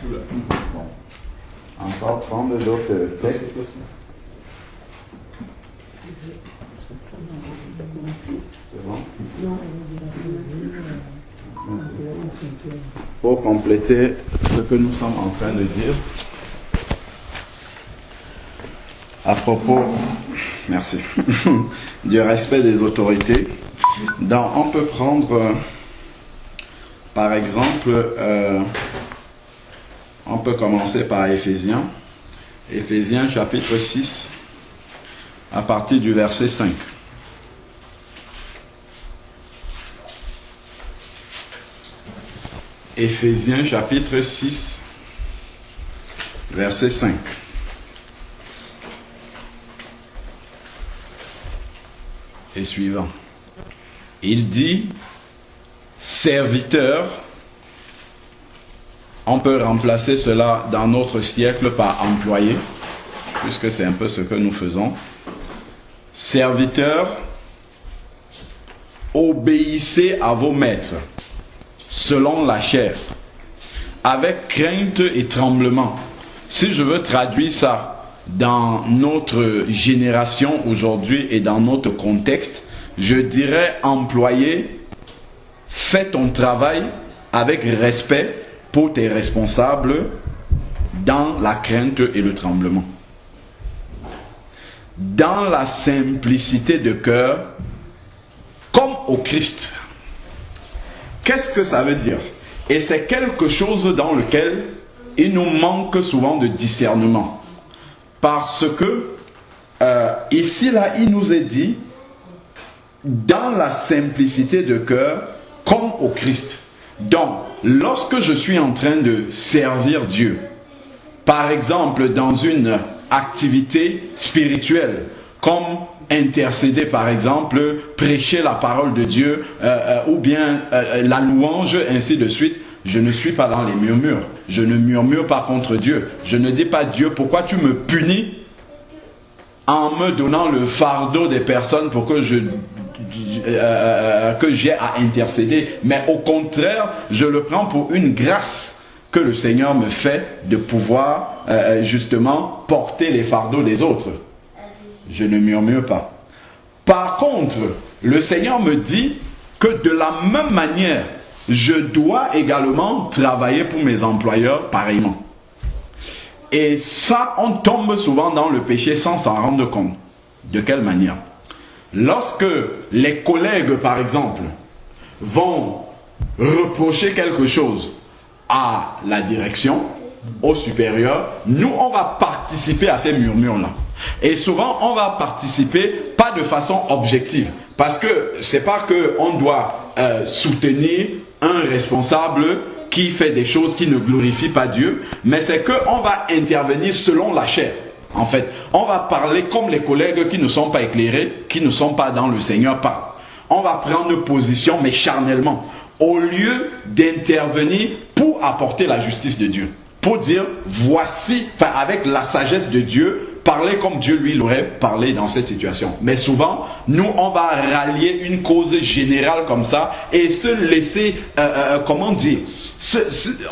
Bon. Encore prendre d'autres textes. C'est bon? Pour compléter ce que nous sommes en train de dire, à propos, merci, du respect des autorités, on peut prendre, par exemple, on peut commencer par Éphésiens chapitre 6, à partir du verset 5. Éphésiens chapitre 6, verset 5. Et suivant. Il dit, serviteur, on peut remplacer cela dans notre siècle par employé, puisque c'est un peu ce que nous faisons. Serviteur, obéissez à vos maîtres, selon la chair, avec crainte et tremblement. Si je veux traduire ça dans notre génération aujourd'hui et dans notre contexte, je dirais employé, fais ton travail avec respect pour tes responsables dans la crainte et le tremblement. Dans la simplicité de cœur, comme au Christ. Qu'est-ce que ça veut dire? Et c'est quelque chose dans lequel il nous manque souvent de discernement. Parce que, ici, là, il nous est dit, dans la simplicité de cœur, comme au Christ. Donc, lorsque je suis en train de servir Dieu, par exemple, dans une activité spirituelle, comme intercéder par exemple, prêcher la parole de Dieu, ou bien la louange, ainsi de suite, je ne suis pas dans les murmures. Je ne murmure pas contre Dieu. Je ne dis pas, Dieu, pourquoi tu me punis en me donnant le fardeau des personnes pour que j'ai à intercéder. Mais au contraire, je le prends pour une grâce que le Seigneur me fait de pouvoir justement porter les fardeaux des autres. Je ne murmure pas. Par contre, le Seigneur me dit que de la même manière, je dois également travailler pour mes employeurs pareillement. Et ça, on tombe souvent dans le péché sans s'en rendre compte. De quelle manière? Lorsque les collègues, par exemple, vont reprocher quelque chose à la direction, au supérieur, nous, on va participer à ces murmures-là. Et souvent, on va participer pas de façon objective. Parce que c'est pas qu'on doit soutenir un responsable qui fait des choses qui ne glorifient pas Dieu, mais c'est qu'on va intervenir selon la chair. En fait, on va parler comme les collègues qui ne sont pas éclairés, qui ne sont pas dans le Seigneur parlent. On va prendre position, mais charnellement, au lieu d'intervenir pour apporter la justice de Dieu. Pour dire, voici, avec la sagesse de Dieu, parler comme Dieu lui l'aurait parlé dans cette situation. Mais souvent, nous, on va rallier une cause générale comme ça et se laisser, comment dire,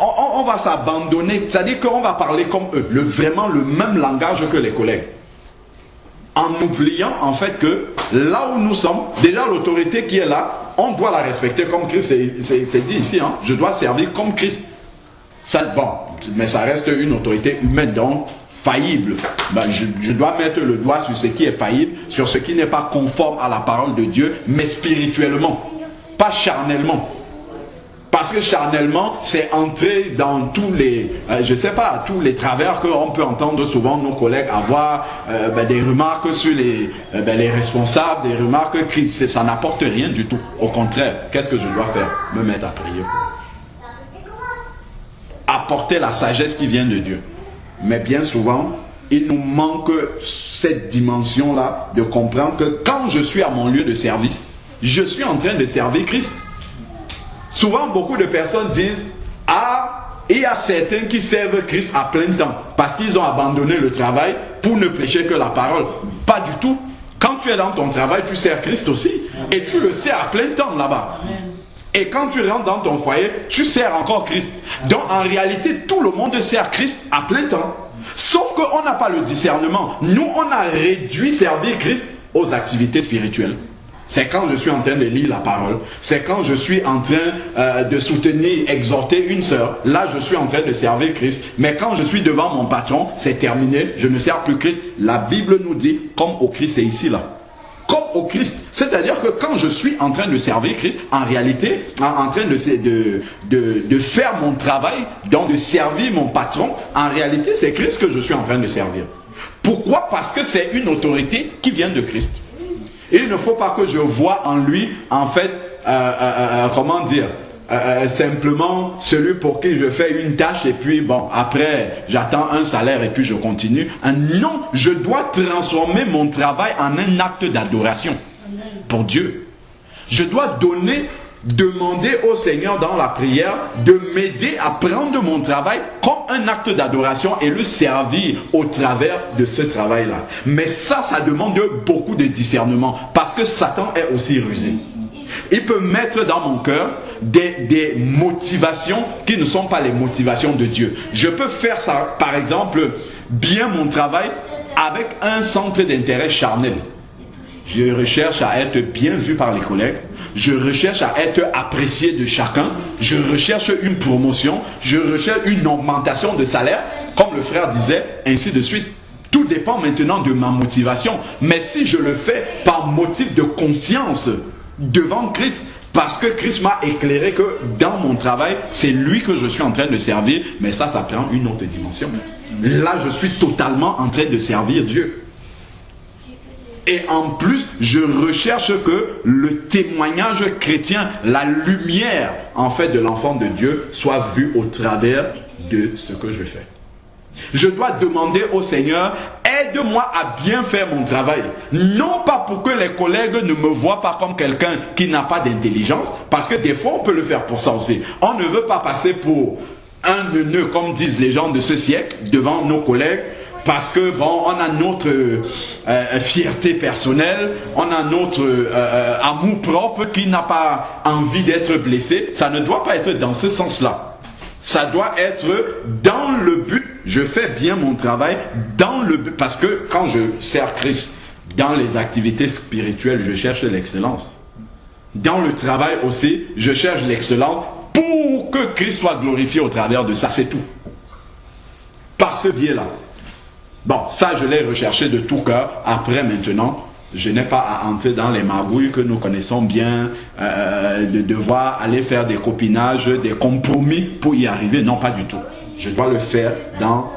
on va s'abandonner, c'est-à-dire qu'on va parler comme eux, vraiment le même langage que les collègues. En oubliant en fait que là où nous sommes, déjà l'autorité qui est là, on doit la respecter comme Christ, c'est dit ici, hein, je dois servir comme Christ. Ça, bon, mais ça reste une autorité humaine, donc faillible. Ben, je dois mettre le doigt sur ce qui est faillible, sur ce qui n'est pas conforme à la parole de Dieu, mais spirituellement, pas charnellement. Parce que charnellement, c'est entrer dans tous les, je sais pas, tous les travers qu'on peut entendre souvent nos collègues avoir, des remarques sur les responsables, des remarques qui ça n'apporte rien du tout. Au contraire, qu'est-ce que je dois faire? Me mettre à prier. Apporter la sagesse qui vient de Dieu. Mais bien souvent, il nous manque cette dimension-là de comprendre que quand je suis à mon lieu de service, je suis en train de servir Christ. Souvent, beaucoup de personnes disent « Ah, il y a certains qui servent Christ à plein temps parce qu'ils ont abandonné le travail pour ne prêcher que la parole. » Pas du tout. Quand tu es dans ton travail, tu sers Christ aussi. Et tu le sers à plein temps là-bas. Et quand tu rentres dans ton foyer, tu sers encore Christ. Donc en réalité, tout le monde sert Christ à plein temps. Sauf qu'on n'a pas le discernement. Nous, on a réduit servir Christ aux activités spirituelles. C'est quand je suis en train de lire la parole. C'est quand je suis en train de soutenir, exhorter une sœur. Là, je suis en train de servir Christ. Mais quand je suis devant mon patron, c'est terminé. Je ne sers plus Christ. La Bible nous dit, comme au Christ, c'est ici, là. Comme au Christ. C'est-à-dire que quand je suis en train de servir Christ, en réalité, en train de faire mon travail, donc de servir mon patron, en réalité, c'est Christ que je suis en train de servir. Pourquoi? Parce que c'est une autorité qui vient de Christ. Et il ne faut pas que je vois en lui, en fait, comment dire, simplement celui pour qui je fais une tâche et puis bon, après j'attends un salaire et puis je continue. Non, je dois transformer mon travail en un acte d'adoration pour Dieu. Je dois demander au Seigneur dans la prière de m'aider à prendre mon travail comme un acte d'adoration et le servir au travers de ce travail-là. Mais ça demande beaucoup de discernement parce que Satan est aussi rusé. Il peut mettre dans mon cœur des motivations qui ne sont pas les motivations de Dieu. Je peux faire ça, par exemple, bien mon travail avec un centre d'intérêt charnel. Je recherche à être bien vu par les collègues. Je recherche à être apprécié de chacun. Je recherche une promotion. Je recherche une augmentation de salaire. Comme le frère disait, ainsi de suite. Tout dépend maintenant de ma motivation. Mais si je le fais par motif de conscience devant Christ, parce que Christ m'a éclairé que dans mon travail, c'est lui que je suis en train de servir. Mais ça prend une autre dimension. Là, je suis totalement en train de servir Dieu. Et en plus, je recherche que le témoignage chrétien, la lumière en fait de l'enfant de Dieu soit vue au travers de ce que je fais. Je dois demander au Seigneur, aide-moi à bien faire mon travail. Non pas pour que les collègues ne me voient pas comme quelqu'un qui n'a pas d'intelligence, parce que des fois on peut le faire pour ça aussi. On ne veut pas passer pour un neuneu, comme disent les gens de ce siècle, devant nos collègues. Parce que bon, on a notre fierté personnelle, on a notre amour propre qui n'a pas envie d'être blessé. Ça ne doit pas être dans ce sens-là. Ça doit être dans le but, je fais bien mon travail, dans le but, parce que quand je sers Christ, dans les activités spirituelles, je cherche l'excellence. Dans le travail aussi, je cherche l'excellence pour que Christ soit glorifié au travers de ça, c'est tout. Par ce biais-là. Bon, ça je l'ai recherché de tout cœur. Après maintenant, je n'ai pas à entrer dans les magouilles que nous connaissons bien, de devoir aller faire des copinages, des compromis pour y arriver. Non, pas du tout. Je dois le faire dans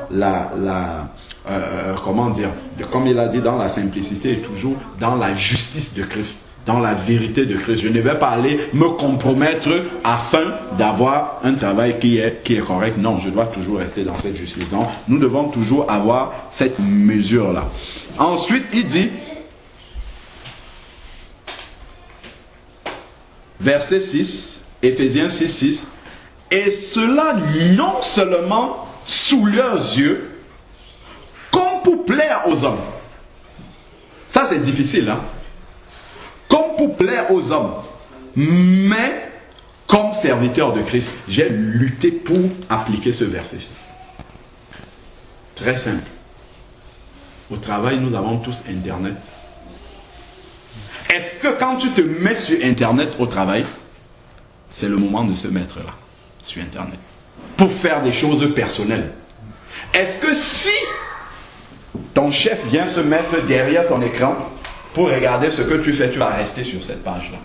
comment dire, comme il a dit, dans la simplicité et toujours dans la justice de Christ. Dans la vérité de Christ. Je ne vais pas aller me compromettre afin d'avoir un travail qui est correct. Non, je dois toujours rester dans cette justice. Donc, nous devons toujours avoir cette mesure-là. Ensuite, il dit, verset 6, Éphésiens 6, 6, et cela non seulement sous leurs yeux, comme pour plaire aux hommes. Ça, c'est difficile, hein? Comme pour plaire aux hommes, mais comme serviteur de Christ, j'ai lutté pour appliquer ce verset-ci. Très simple. Au travail, nous avons tous Internet. Est-ce que quand tu te mets sur Internet au travail, c'est le moment de se mettre là, sur Internet, pour faire des choses personnelles? Est-ce que si ton chef vient se mettre derrière ton écran, pour regarder ce que tu fais, tu vas rester sur cette page-là.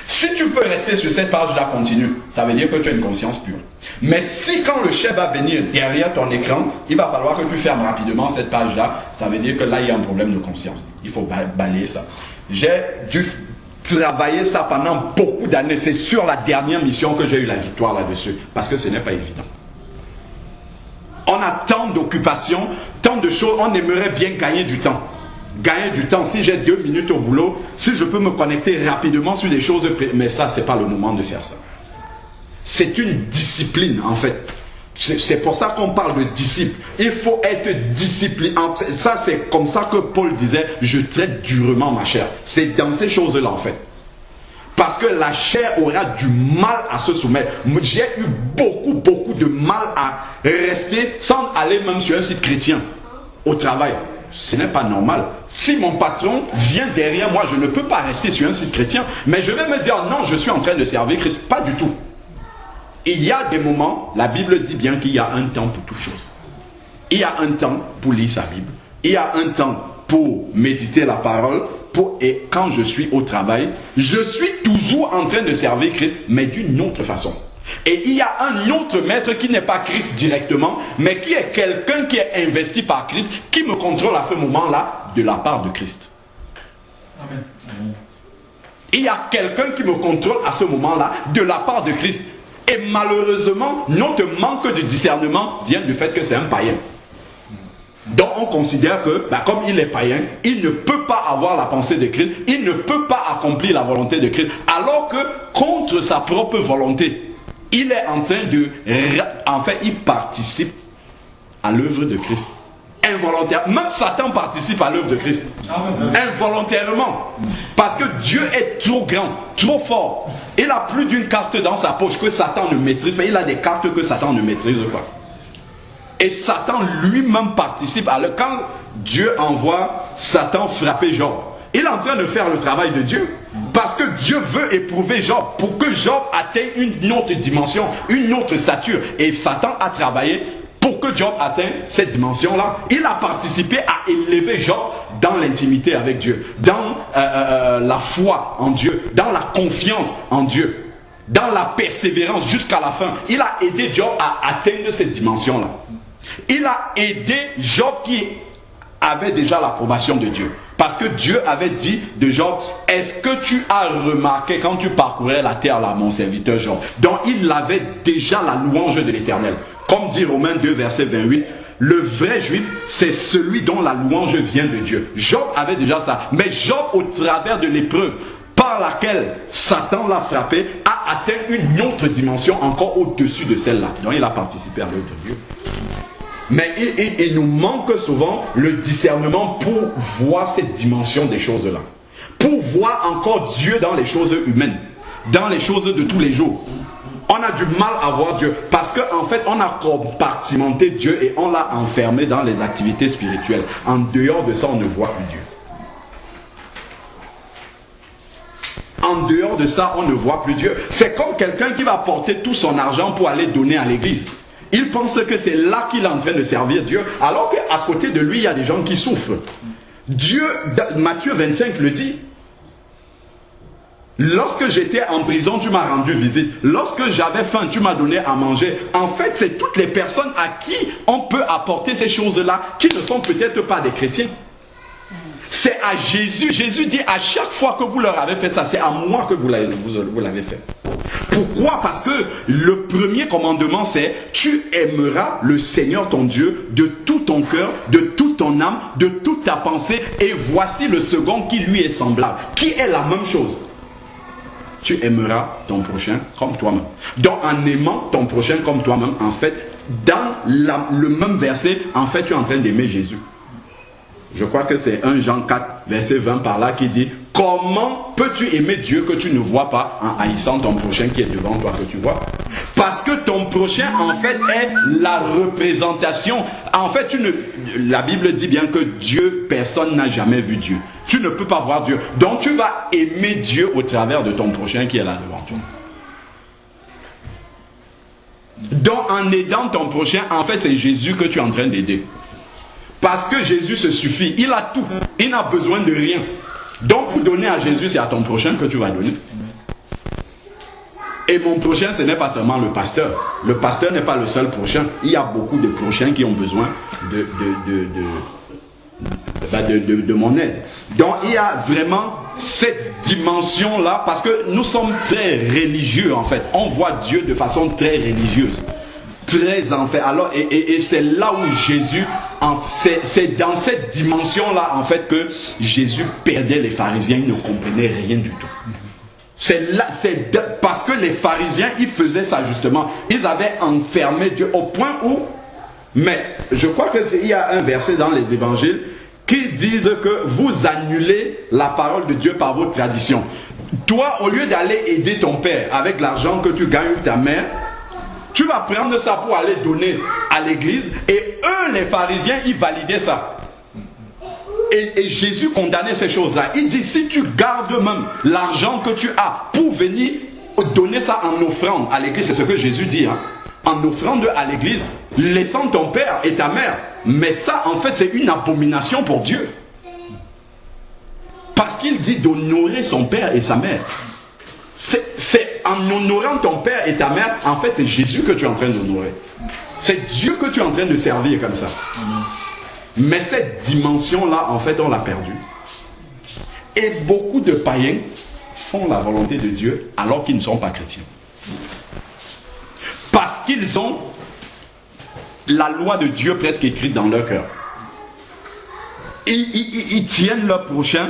Si tu peux rester sur cette page-là, continue. Ça veut dire que tu as une conscience pure. Mais si quand le chef va venir derrière ton écran, il va falloir que tu fermes rapidement cette page-là, ça veut dire que là, il y a un problème de conscience. Il faut balayer ça. J'ai dû travailler ça pendant beaucoup d'années. C'est sur la dernière mission que j'ai eu la victoire là-dessus. Parce que ce n'est pas évident. On a tant d'occupations, tant de choses, on aimerait bien gagner du temps. Gagner du temps, si j'ai 2 minutes au boulot, si je peux me connecter rapidement sur des choses, mais ça, c'est pas le moment de faire ça. C'est une discipline, en fait. C'est pour ça qu'on parle de disciple. Il faut être discipliné. Ça, c'est comme ça que Paul disait, je traite durement ma chair. C'est dans ces choses-là, en fait. Parce que la chair aura du mal à se soumettre. J'ai eu beaucoup de mal à rester sans aller même sur un site chrétien au travail. Ce n'est pas normal. Si mon patron vient derrière moi, je ne peux pas rester sur un site chrétien, mais je vais me dire non, je suis en train de servir Christ. Pas du tout. Il y a des moments, la Bible dit bien qu'il y a un temps pour toute chose. Il y a un temps pour lire sa Bible. Il y a un temps pour méditer la parole. Et quand je suis au travail, je suis toujours en train de servir Christ, mais d'une autre façon. Et il y a un autre maître qui n'est pas Christ directement, mais qui est quelqu'un qui est investi par Christ, qui me contrôle à ce moment-là de la part de Christ. Amen. Il y a quelqu'un qui me contrôle à ce moment-là de la part de Christ. Et malheureusement, notre manque de discernement vient du fait que c'est un païen. Donc on considère que, comme il est païen, il ne peut pas avoir la pensée de Christ, il ne peut pas accomplir la volonté de Christ, alors que contre sa propre volonté, il est en train de... En fait, il participe à l'œuvre de Christ. Involontairement. Même Satan participe à l'œuvre de Christ. Involontairement. Parce que Dieu est trop grand, trop fort. Il a plus d'une carte dans sa poche que Satan ne maîtrise pas. Il a des cartes que Satan ne maîtrise pas. Et Satan lui-même participe à quand Dieu envoie Satan frapper Job. Il est en train de faire le travail de Dieu. Parce que Dieu veut éprouver Job pour que Job atteigne une autre dimension, une autre stature. Et Satan a travaillé pour que Job atteigne cette dimension-là. Il a participé à élever Job dans l'intimité avec Dieu, dans la foi en Dieu, dans la confiance en Dieu, dans la persévérance jusqu'à la fin. Il a aidé Job à atteindre cette dimension-là. Il a aidé Job qui avait déjà l'approbation de Dieu. Parce que Dieu avait dit de Job, est-ce que tu as remarqué quand tu parcourais la terre là, mon serviteur Job? Donc il avait déjà la louange de l'Éternel. Comme dit Romains 2, verset 28, le vrai juif, c'est celui dont la louange vient de Dieu. Job avait déjà ça. Mais Job, au travers de l'épreuve par laquelle Satan l'a frappé, a atteint une autre dimension encore au-dessus de celle-là. Donc il a participé à l'œuvre de Dieu. Mais il nous manque souvent le discernement pour voir cette dimension des choses-là. Pour voir encore Dieu dans les choses humaines, dans les choses de tous les jours. On a du mal à voir Dieu parce qu'en fait on a compartimenté Dieu et on l'a enfermé dans les activités spirituelles. En dehors de ça, on ne voit plus Dieu. En dehors de ça, on ne voit plus Dieu. C'est comme quelqu'un qui va porter tout son argent pour aller donner à l'église. Il pense que c'est là qu'il est en train de servir Dieu, alors qu'à côté de lui, il y a des gens qui souffrent. Dieu, Matthieu 25 le dit. Lorsque j'étais en prison, tu m'as rendu visite. Lorsque j'avais faim, tu m'as donné à manger. En fait, c'est toutes les personnes à qui on peut apporter ces choses-là, qui ne sont peut-être pas des chrétiens. C'est à Jésus. Jésus dit à chaque fois que vous leur avez fait ça, c'est à moi que vous l'avez fait. Pourquoi? Parce que le premier commandement c'est tu aimeras le Seigneur ton Dieu de tout ton cœur, de toute ton âme, de toute ta pensée. Et voici le second qui lui est semblable, qui est la même chose. Tu aimeras ton prochain comme toi-même. Donc en aimant ton prochain comme toi-même, en fait, dans le même verset, en fait tu es en train d'aimer Jésus. Je crois que c'est 1 Jean 4, verset 20 par là qui dit « Comment peux-tu aimer Dieu que tu ne vois pas en haïssant ton prochain qui est devant toi que tu vois ?» Parce que ton prochain en fait est la représentation. En fait, la Bible dit bien que Dieu, personne n'a jamais vu Dieu. Tu ne peux pas voir Dieu. Donc tu vas aimer Dieu au travers de ton prochain qui est là devant toi. Donc en aidant ton prochain, en fait c'est Jésus que tu es en train d'aider. Parce que Jésus se suffit, il a tout, il n'a besoin de rien. Donc pour donner à Jésus, c'est à ton prochain que tu vas donner. Et mon prochain, ce n'est pas seulement le pasteur. Le pasteur n'est pas le seul prochain. Il y a beaucoup de prochains qui ont besoin de mon aide. Donc il y a vraiment cette dimension-là, parce que nous sommes très religieux en fait. On voit Dieu de façon très religieuse. Très en fait. Alors, et c'est là où Jésus, c'est dans cette dimension-là en fait que Jésus perdait les pharisiens, ils ne comprenaient rien du tout. C'est là, parce que les pharisiens, ils faisaient ça justement. Ils avaient enfermé Dieu au point où, mais je crois qu'il y a un verset dans les évangiles qui disent que vous annulez la parole de Dieu par vos traditions. Toi, au lieu d'aller aider ton père avec l'argent que tu gagnes ou ta mère, tu vas prendre ça pour aller donner à l'église. Et eux, les pharisiens, ils validaient ça. Et Jésus condamnait ces choses-là. Il dit, si tu gardes même l'argent que tu as pour venir donner ça en offrande à l'église, c'est ce que Jésus dit, hein, en offrande à l'église, laissant ton père et ta mère. Mais ça, en fait, c'est une abomination pour Dieu. Parce qu'il dit d'honorer son père et sa mère. C'est en honorant ton père et ta mère, en fait, c'est Jésus que tu es en train d'honorer. C'est Dieu que tu es en train de servir comme ça. Mais cette dimension-là, en fait, on l'a perdue. Et beaucoup de païens font la volonté de Dieu alors qu'ils ne sont pas chrétiens. Parce qu'ils ont la loi de Dieu presque écrite dans leur cœur. Ils tiennent leur prochain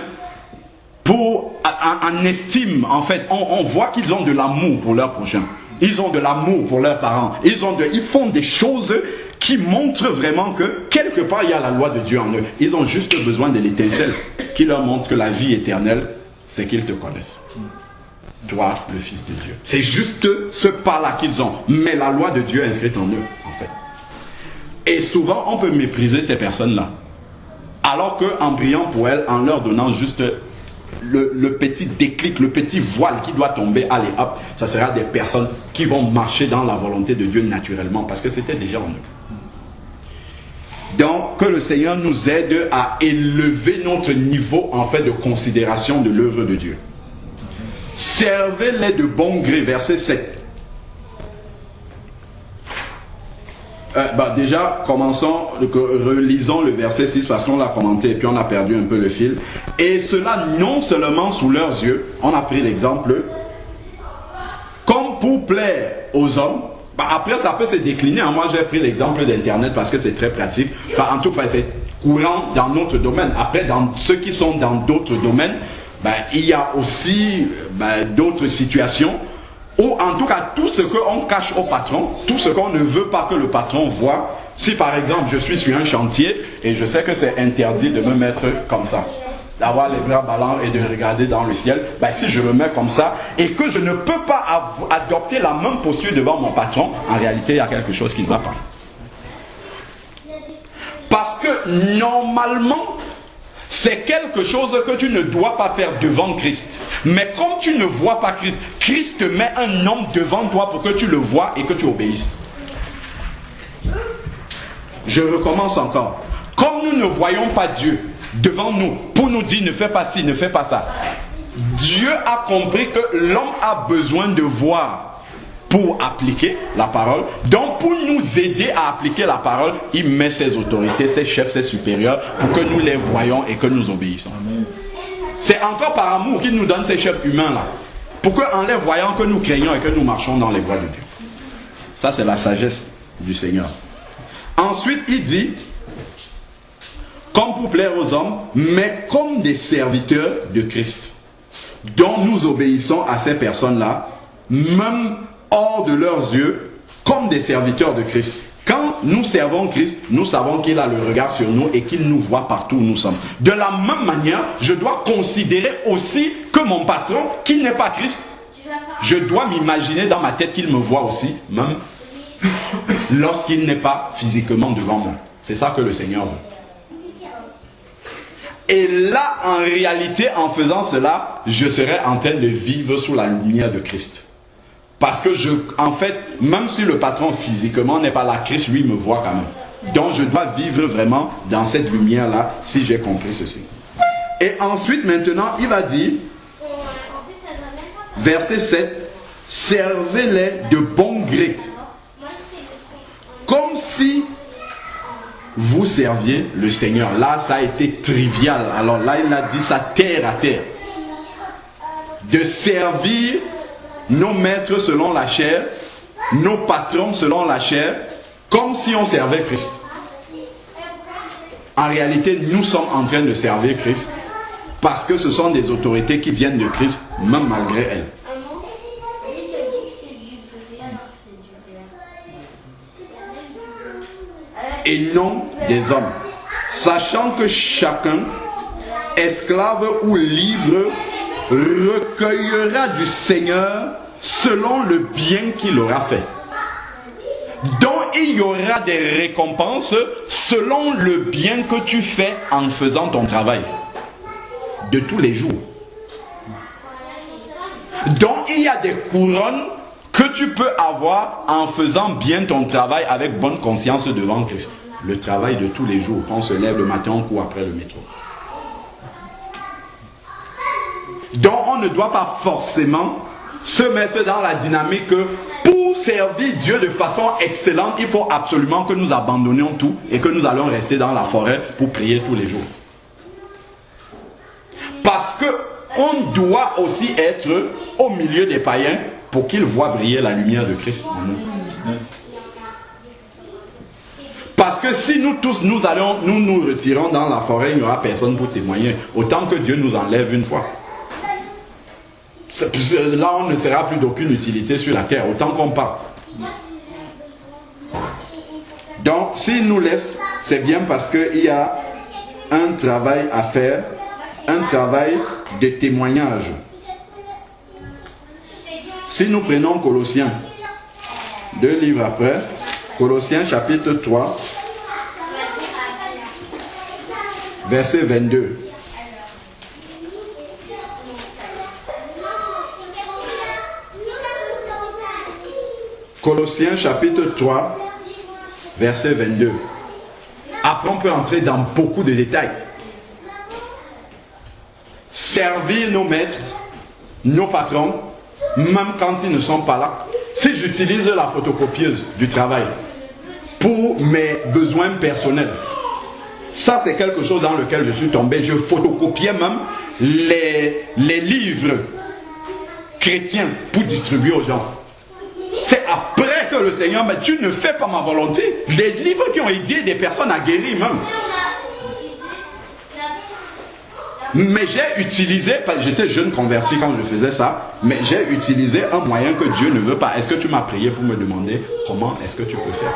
en estime, en fait. On voit qu'ils ont de l'amour pour leur prochain. Ils ont de l'amour pour leurs parents. Ils font des choses qui montrent vraiment que quelque part il y a la loi de Dieu en eux. Ils ont juste besoin de l'étincelle qui leur montre que la vie éternelle, c'est qu'ils te connaissent. Toi, le Fils de Dieu. C'est juste ce pas-là qu'ils ont. Mais la loi de Dieu est inscrite en eux, en fait. Et souvent, on peut mépriser ces personnes-là. Alors qu'en priant pour elles, en leur donnant juste le petit déclic, le petit voile qui doit tomber, allez hop, ça sera des personnes qui vont marcher dans la volonté de Dieu naturellement, parce que c'était déjà en eux. Donc, que le Seigneur nous aide à élever notre niveau, en fait, de considération de l'œuvre de Dieu. Servez-les de bon gré, verset 7. Déjà, relisons le verset 6 parce qu'on l'a commenté et puis on a perdu un peu le fil. Et cela non seulement sous leurs yeux, on a pris l'exemple, comme pour plaire aux hommes. Après, ça peut se décliner. Moi, j'ai pris l'exemple d'Internet parce que c'est très pratique. En tout cas, c'est courant dans notre domaine. Après, dans ceux qui sont dans d'autres domaines, il y a aussi d'autres situations où, en tout cas, tout ce qu'on cache au patron, tout ce qu'on ne veut pas que le patron voit. Si, par exemple, je suis sur un chantier et je sais que c'est interdit de me mettre comme ça, d'avoir les bras ballants et de regarder dans le ciel, si je me mets comme ça et que je ne peux pas adopter la même posture devant mon patron, en réalité, il y a quelque chose qui ne va pas. Parce que, normalement, c'est quelque chose que tu ne dois pas faire devant Christ. Mais comme tu ne vois pas Christ, Christ met un homme devant toi pour que tu le vois et que tu obéisses. Je recommence encore. Comme nous ne voyons pas Dieu devant nous pour nous dire ne fais pas ci, ne fais pas ça, Dieu a compris que l'homme a besoin de voir pour appliquer la parole. Donc pour nous aider à appliquer la parole, il met ses autorités, ses chefs, ses supérieurs pour que nous les voyons et que nous obéissons. Amen. C'est encore par amour qu'il nous donne ces chefs humains là, pour qu'en les voyant que nous craignons et que nous marchons dans les voies de Dieu. Ça c'est la sagesse du Seigneur. Ensuite il dit, comme pour plaire aux hommes, mais comme des serviteurs de Christ, dont nous obéissons à ces personnes-là, même hors de leurs yeux, comme des serviteurs de Christ. Quand nous servons Christ, nous savons qu'il a le regard sur nous et qu'il nous voit partout où nous sommes. De la même manière, je dois considérer aussi que mon patron, qui n'est pas Christ, je dois m'imaginer dans ma tête qu'il me voit aussi, même lorsqu'il n'est pas physiquement devant moi. C'est ça que le Seigneur veut. Et là, en réalité, en faisant cela, je serai en train de vivre sous la lumière de Christ. Parce que en fait, même si le patron physiquement n'est pas là, Christ lui me voit quand même. Donc je dois vivre vraiment dans cette lumière-là, si j'ai compris ceci. Et ensuite, maintenant, il va dire, verset 7, servez-les de bon gré. Comme si vous serviez le Seigneur. Là, ça a été trivial. Alors là, il a dit ça terre à terre. De servir nos maîtres selon la chair, nos patrons selon la chair, comme si on servait Christ. En réalité, nous sommes en train de servir Christ parce que ce sont des autorités qui viennent de Christ, même malgré elles. Et non des hommes, sachant que chacun, esclave ou libre, recueillera du Seigneur selon le bien qu'il aura fait. Donc il y aura des récompenses selon le bien que tu fais en faisant ton travail de tous les jours. Donc il y a des couronnes que tu peux avoir en faisant bien ton travail avec bonne conscience devant Christ. Le travail de tous les jours, quand on se lève le matin ou après le métro. Donc on ne doit pas forcément se mettre dans la dynamique que pour servir Dieu de façon excellente, il faut absolument que nous abandonnions tout et que nous allons rester dans la forêt pour prier tous les jours. Parce que on doit aussi être au milieu des païens pour qu'ils voient briller la lumière de Christ en nous. Parce que si nous tous nous retirons dans la forêt, il n'y aura personne pour témoigner. Autant que Dieu nous enlève une fois. Là, on ne sera plus d'aucune utilité sur la terre, autant qu'on parte. Donc, s'il nous laisse, c'est bien parce qu'il y a un travail à faire, un travail de témoignage. Si nous prenons Colossiens, 2 livres après, Colossiens chapitre 3, verset 22. Colossiens chapitre 3, verset 22. Après, on peut entrer dans beaucoup de détails. Servir nos maîtres, nos patrons, même quand ils ne sont pas là. Si j'utilise la photocopieuse du travail pour mes besoins personnels, ça c'est quelque chose dans lequel je suis tombé. Je photocopiais même les livres chrétiens pour distribuer aux gens. C'est après que le Seigneur m'a dit, tu ne fais pas ma volonté. Les livres qui ont aidé des personnes à guérir même. Mais j'ai utilisé, j'étais jeune converti quand je faisais ça, mais j'ai utilisé un moyen que Dieu ne veut pas. Est-ce que tu m'as prié pour me demander comment est-ce que tu peux faire?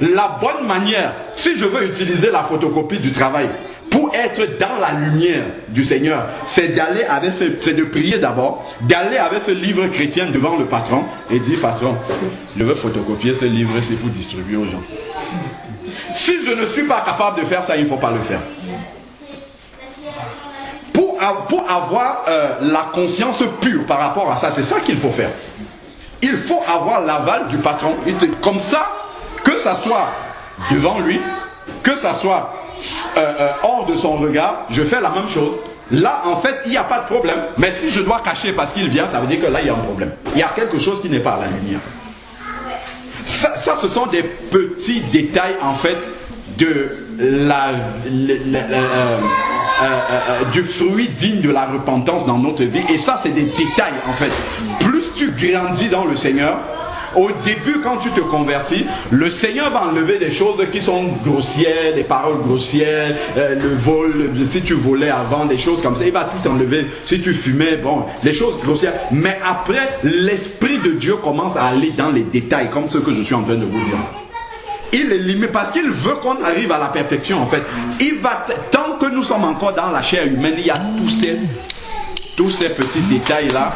La bonne manière, si je veux utiliser la photocopie du travail pour être dans la lumière du Seigneur, c'est d'aller avec c'est de prier d'abord, d'aller avec ce livre chrétien devant le patron et dire, patron, je veux photocopier ce livre-ci pour distribuer aux gens. Si je ne suis pas capable de faire ça, il ne faut pas le faire. Pour avoir la conscience pure par rapport à ça, c'est ça qu'il faut faire. Il faut avoir l'aval du patron. Comme ça, que ça soit devant lui, que ça soit hors de son regard, je fais la même chose. Là, en fait, il n'y a pas de problème. Mais si je dois cacher parce qu'il vient, ça veut dire que là, il y a un problème. Il y a quelque chose qui n'est pas à la lumière. Ça, ce sont des petits détails, en fait, de du fruit digne de la repentance dans notre vie. Et ça, c'est des détails, en fait. Plus tu grandis dans le Seigneur, au début, quand tu te convertis, le Seigneur va enlever des choses qui sont grossières, des paroles grossières, le vol, si tu volais avant, des choses comme ça, il va tout enlever. Si tu fumais, bon, les choses grossières. Mais après, l'Esprit de Dieu commence à aller dans les détails, comme ce que je suis en train de vous dire. Il est limité parce qu'il veut qu'on arrive à la perfection, en fait. Il va, tant que nous sommes encore dans la chair humaine, il y a tous ces petits détails-là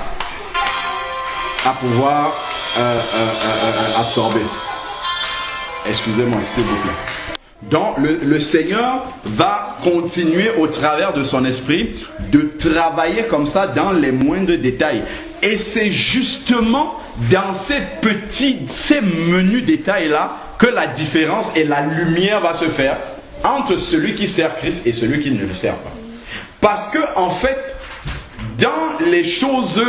à pouvoir absorber. Excusez-moi, s'il vous plaît. Donc, le Seigneur va continuer au travers de son esprit de travailler comme ça dans les moindres détails. Et c'est justement dans ces menus détails-là que la différence et la lumière va se faire entre celui qui sert Christ et celui qui ne le sert pas. Parce que, en fait, dans les choses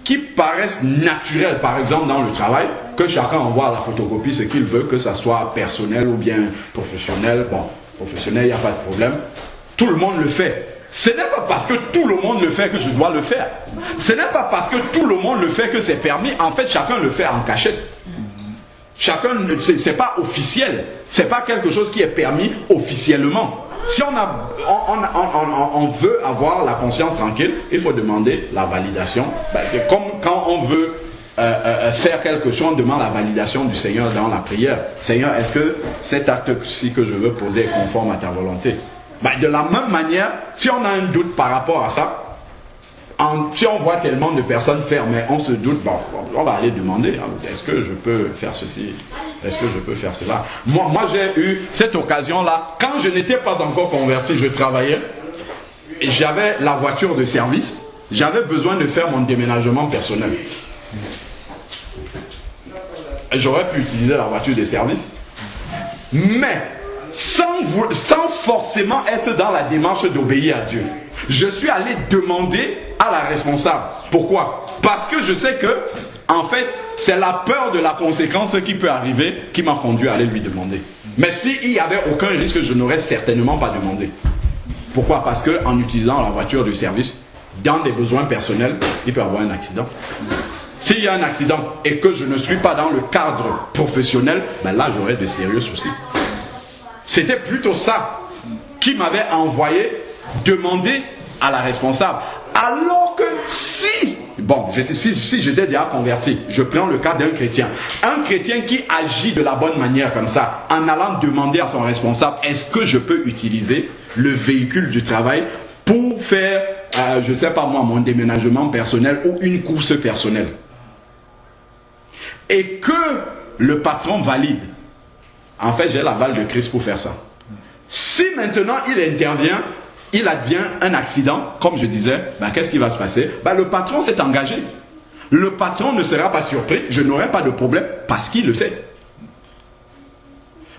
qui paraissent naturelles, par exemple dans le travail, que chacun envoie à la photocopie ce qu'il veut, que ça soit personnel ou bien professionnel. Bon, professionnel, il n'y a pas de problème. Tout le monde le fait. Ce n'est pas parce que tout le monde le fait que je dois le faire. Ce n'est pas parce que tout le monde le fait que c'est permis. En fait, chacun le fait en cachette. Chacun, c'est pas officiel. C'est pas quelque chose qui est permis officiellement. Si on veut avoir la conscience tranquille, il faut demander la validation. C'est comme quand on veut faire quelque chose, on demande la validation du Seigneur dans la prière. Seigneur, est-ce que cet acte-ci que je veux poser est conforme à ta volonté? De la même manière, si on a un doute par rapport à ça, Si on voit tellement de personnes faire, mais on se doute, bon, on va aller demander, hein, est-ce que je peux faire ceci, est-ce que je peux faire cela. Moi j'ai eu cette occasion-là, quand je n'étais pas encore converti, je travaillais, et j'avais la voiture de service, j'avais besoin de faire mon déménagement personnel. J'aurais pu utiliser la voiture de service, mais sans forcément être dans la démarche d'obéir à Dieu. Je suis allé demander à la responsable. Pourquoi? Parce que je sais que, en fait, c'est la peur de la conséquence qui peut arriver qui m'a conduit à aller lui demander. Mais s'il n'y avait aucun risque, je n'aurais certainement pas demandé. Pourquoi? Parce qu'en utilisant la voiture de service, dans des besoins personnels, il peut y avoir un accident. S'il y a un accident et que je ne suis pas dans le cadre professionnel, ben là j'aurais de sérieux soucis. C'était plutôt ça qui m'avait envoyé demander à la responsable. Alors que si j'étais déjà converti, je prends le cas d'un chrétien. Un chrétien qui agit de la bonne manière comme ça, en allant demander à son responsable, est-ce que je peux utiliser le véhicule du travail pour faire, je ne sais pas moi, mon déménagement personnel ou une course personnelle. Et que le patron valide. En fait, j'ai l'aval de Christ pour faire ça. Si maintenant il intervient, il advient un accident, comme je disais, ben, qu'est-ce qui va se passer? Ben, le patron s'est engagé. Le patron ne sera pas surpris, je n'aurai pas de problème parce qu'il le sait.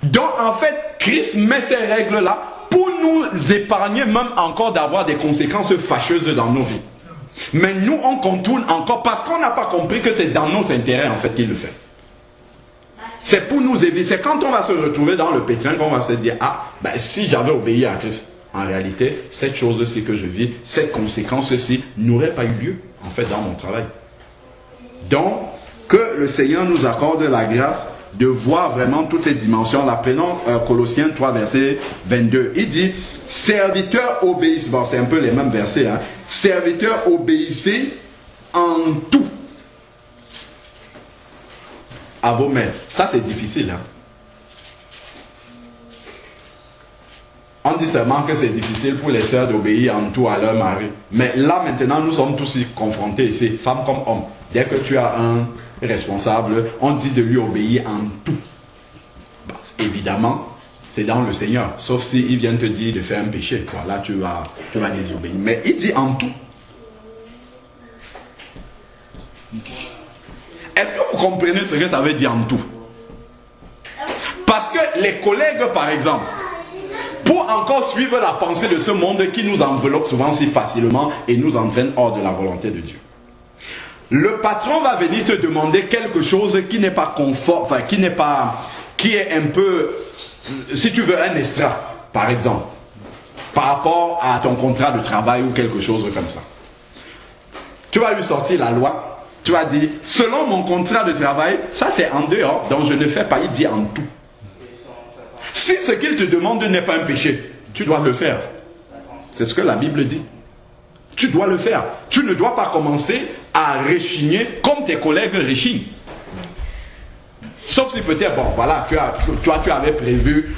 Donc en fait, Christ met ces règles-là pour nous épargner même encore d'avoir des conséquences fâcheuses dans nos vies. Mais nous, on contourne encore parce qu'on n'a pas compris que c'est dans notre intérêt en fait qu'il le fait. C'est pour nous éviter. C'est quand on va se retrouver dans le pétrin qu'on va se dire, ah, ben, si j'avais obéi à Christ, en réalité, cette chose-ci que je vis, cette conséquence-ci n'aurait pas eu lieu, en fait, dans mon travail. Donc, que le Seigneur nous accorde la grâce de voir vraiment toutes ces dimensions-là. Prenons Colossiens 3, verset 22. Il dit, serviteurs obéissez. Bon, c'est un peu les mêmes versets. Hein. Serviteurs obéissez en tout à vos maîtres. Ça, c'est difficile. Hein. On dit seulement que c'est difficile pour les sœurs d'obéir en tout à leur mari. Mais là, maintenant, nous sommes tous confrontés ici, femmes comme hommes. Dès que tu as un responsable, on dit de lui obéir en tout. Bon, évidemment, c'est dans le Seigneur. Sauf s'il vient te dire de faire un péché. Voilà, tu vas désobéir. Mais il dit en tout. Est-ce que vous comprenez ce que ça veut dire en tout? Parce que les collègues, par exemple, pour encore suivre la pensée de ce monde qui nous enveloppe souvent si facilement et nous entraîne hors de la volonté de Dieu. Le patron va venir te demander quelque chose qui n'est pas confort, enfin qui est un peu, si tu veux, un extra, par exemple, par rapport à ton contrat de travail ou quelque chose comme ça. Tu vas lui sortir la loi, tu vas dire, selon mon contrat de travail, ça c'est en dehors, donc je ne fais pas, il dit en tout. Si ce qu'il te demande n'est pas un péché, tu dois le faire. C'est ce que la Bible dit. Tu dois le faire. Tu ne dois pas commencer à rechigner comme tes collègues rechignent. Sauf si peut-être, bon voilà, toi tu avais prévu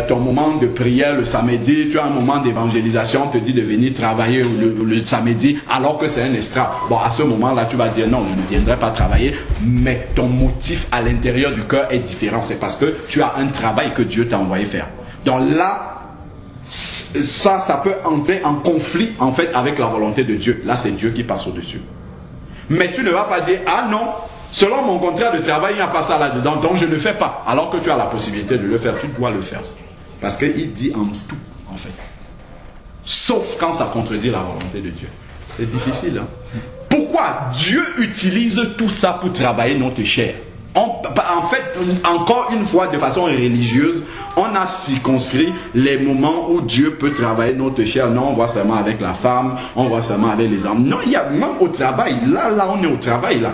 ton moment de prière le samedi, tu as un moment d'évangélisation, on te dit de venir travailler le samedi, alors que c'est un extra. Bon, à ce moment-là, tu vas dire non, je ne viendrai pas travailler, mais ton motif à l'intérieur du cœur est différent. C'est parce que tu as un travail que Dieu t'a envoyé faire. Donc là, ça peut entrer en conflit en fait avec la volonté de Dieu. Là, c'est Dieu qui passe au-dessus. Mais tu ne vas pas dire, ah non, selon mon contrat de travail, il n'y a pas ça là-dedans, donc je ne fais pas. Alors que tu as la possibilité de le faire, tu dois le faire. Parce qu'il dit en tout, en fait. Sauf quand ça contredit la volonté de Dieu. C'est difficile, hein? Pourquoi Dieu utilise tout ça pour travailler notre chair? En fait, encore une fois, de façon religieuse, on a circonscrit les moments où Dieu peut travailler notre chair. Non, on voit seulement avec la femme, on voit seulement avec les hommes. Non, il y a même au travail. Là, on est au travail, là.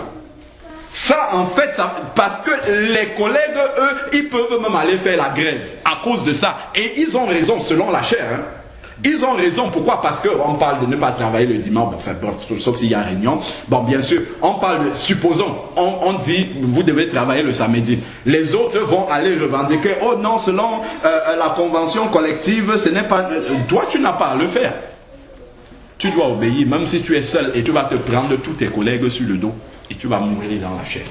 Ça, en fait, parce que les collègues, eux, ils peuvent même aller faire la grève à cause de ça. Et ils ont raison, selon la chair. Hein. Ils ont raison. Pourquoi? Parce qu'on parle de ne pas travailler le dimanche, enfin, sauf s'il y a réunion. Bon, bien sûr, on parle de, supposons, on dit, vous devez travailler le samedi. Les autres vont aller revendiquer, oh non, selon la convention collective, ce n'est pas... toi, tu n'as pas à le faire. Tu dois obéir, même si tu es seul et tu vas te prendre tous tes collègues sur le dos et tu vas mourir dans la chair.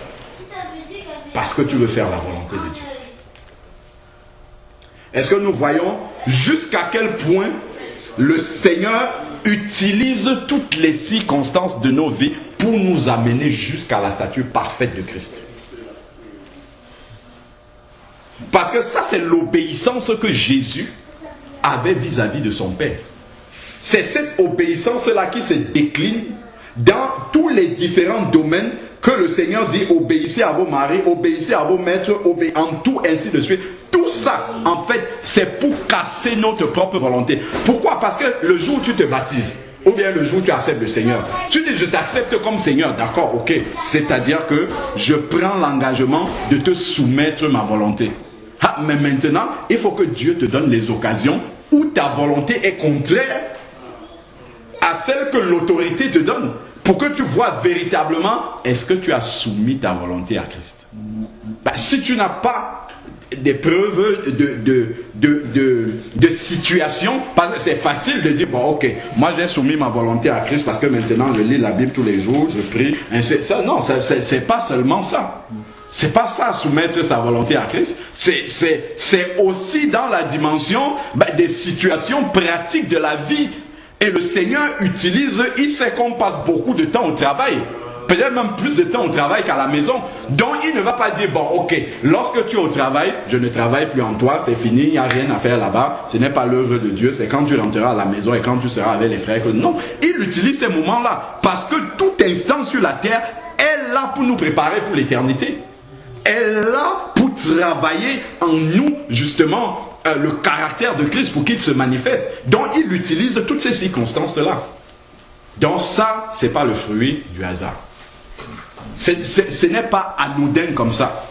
Parce que tu veux faire la volonté de Dieu. Est-ce que nous voyons jusqu'à quel point le Seigneur utilise toutes les circonstances de nos vies pour nous amener jusqu'à la stature parfaite de Christ? Parce que ça, c'est l'obéissance que Jésus avait vis-à-vis de son Père. C'est cette obéissance-là qui se décline dans tous les différents domaines que le Seigneur dit: obéissez à vos maris, obéissez à vos maîtres, en tout, ainsi de suite. Tout ça, en fait, c'est pour casser notre propre volonté. Pourquoi? Parce que le jour où tu te baptises, ou bien le jour où tu acceptes le Seigneur, tu dis: je t'accepte comme Seigneur, d'accord, ok. C'est-à-dire que je prends l'engagement de te soumettre ma volonté. Ah, mais maintenant, il faut que Dieu te donne les occasions où ta volonté est contraire à celle que l'autorité te donne, pour que tu vois véritablement est-ce que tu as soumis ta volonté à Christ. Si tu n'as pas des preuves de situation, c'est facile de dire: bon, ok, moi j'ai soumis ma volonté à Christ parce que maintenant je lis la Bible tous les jours, je prie. Ça, non, c'est pas seulement ça. C'est pas ça, soumettre sa volonté à Christ. C'est aussi dans la dimension des situations pratiques de la vie. Et le Seigneur utilise, il sait qu'on passe beaucoup de temps au travail. Peut-être même plus de temps au travail qu'à la maison. Donc il ne va pas dire: bon, ok, lorsque tu es au travail, je ne travaille plus en toi, c'est fini, il n'y a rien à faire là-bas, ce n'est pas l'œuvre de Dieu, c'est quand tu rentreras à la maison et quand tu seras avec les frères que... Non, il utilise ces moments-là parce que tout instant sur la terre est là pour nous préparer pour l'éternité. Elle est là pour travailler en nous, justement, le caractère de Christ pour qu'il se manifeste. Donc il utilise toutes ces circonstances-là. Donc ça, ce n'est pas le fruit du hasard. Ce n'est pas anodin comme ça.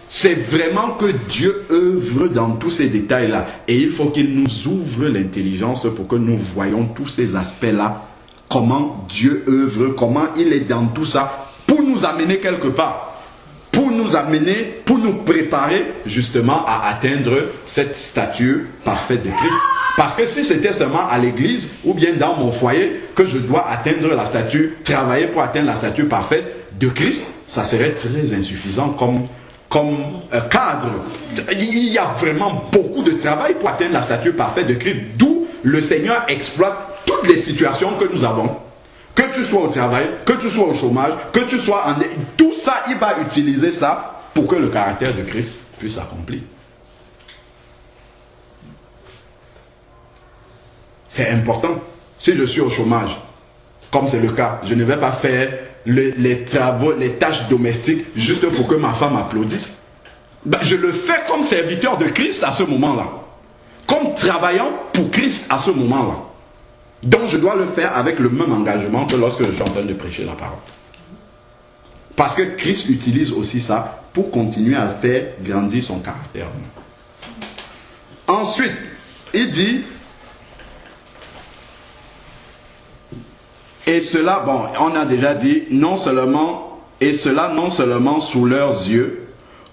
C'est vraiment que Dieu œuvre dans tous ces détails-là. Et il faut qu'il nous ouvre l'intelligence pour que nous voyions tous ces aspects-là. Comment Dieu œuvre, comment il est dans tout ça, pour nous amener quelque part. Pour nous amener, pour nous préparer justement à atteindre cette stature parfaite de Christ. Parce que si c'était seulement à l'église ou bien dans mon foyer que je dois atteindre la stature, travailler pour atteindre la stature parfaite de Christ, ça serait très insuffisant comme cadre. Il y a vraiment beaucoup de travail pour atteindre la stature parfaite de Christ. D'où le Seigneur exploite toutes les situations que nous avons. Que tu sois au travail, que tu sois au chômage, que tu sois en... Tout ça, il va utiliser ça pour que le caractère de Christ puisse s'accomplir. C'est important. Si je suis au chômage, comme c'est le cas, je ne vais pas faire les travaux, les tâches domestiques juste pour que ma femme applaudisse. Je le fais comme serviteur de Christ à ce moment-là. Comme travaillant pour Christ à ce moment-là. Donc je dois le faire avec le même engagement que lorsque je suis en train de prêcher la parole. Parce que Christ utilise aussi ça pour continuer à faire grandir son caractère. Ensuite, il dit, et cela, bon, on a déjà dit, non seulement sous leurs yeux,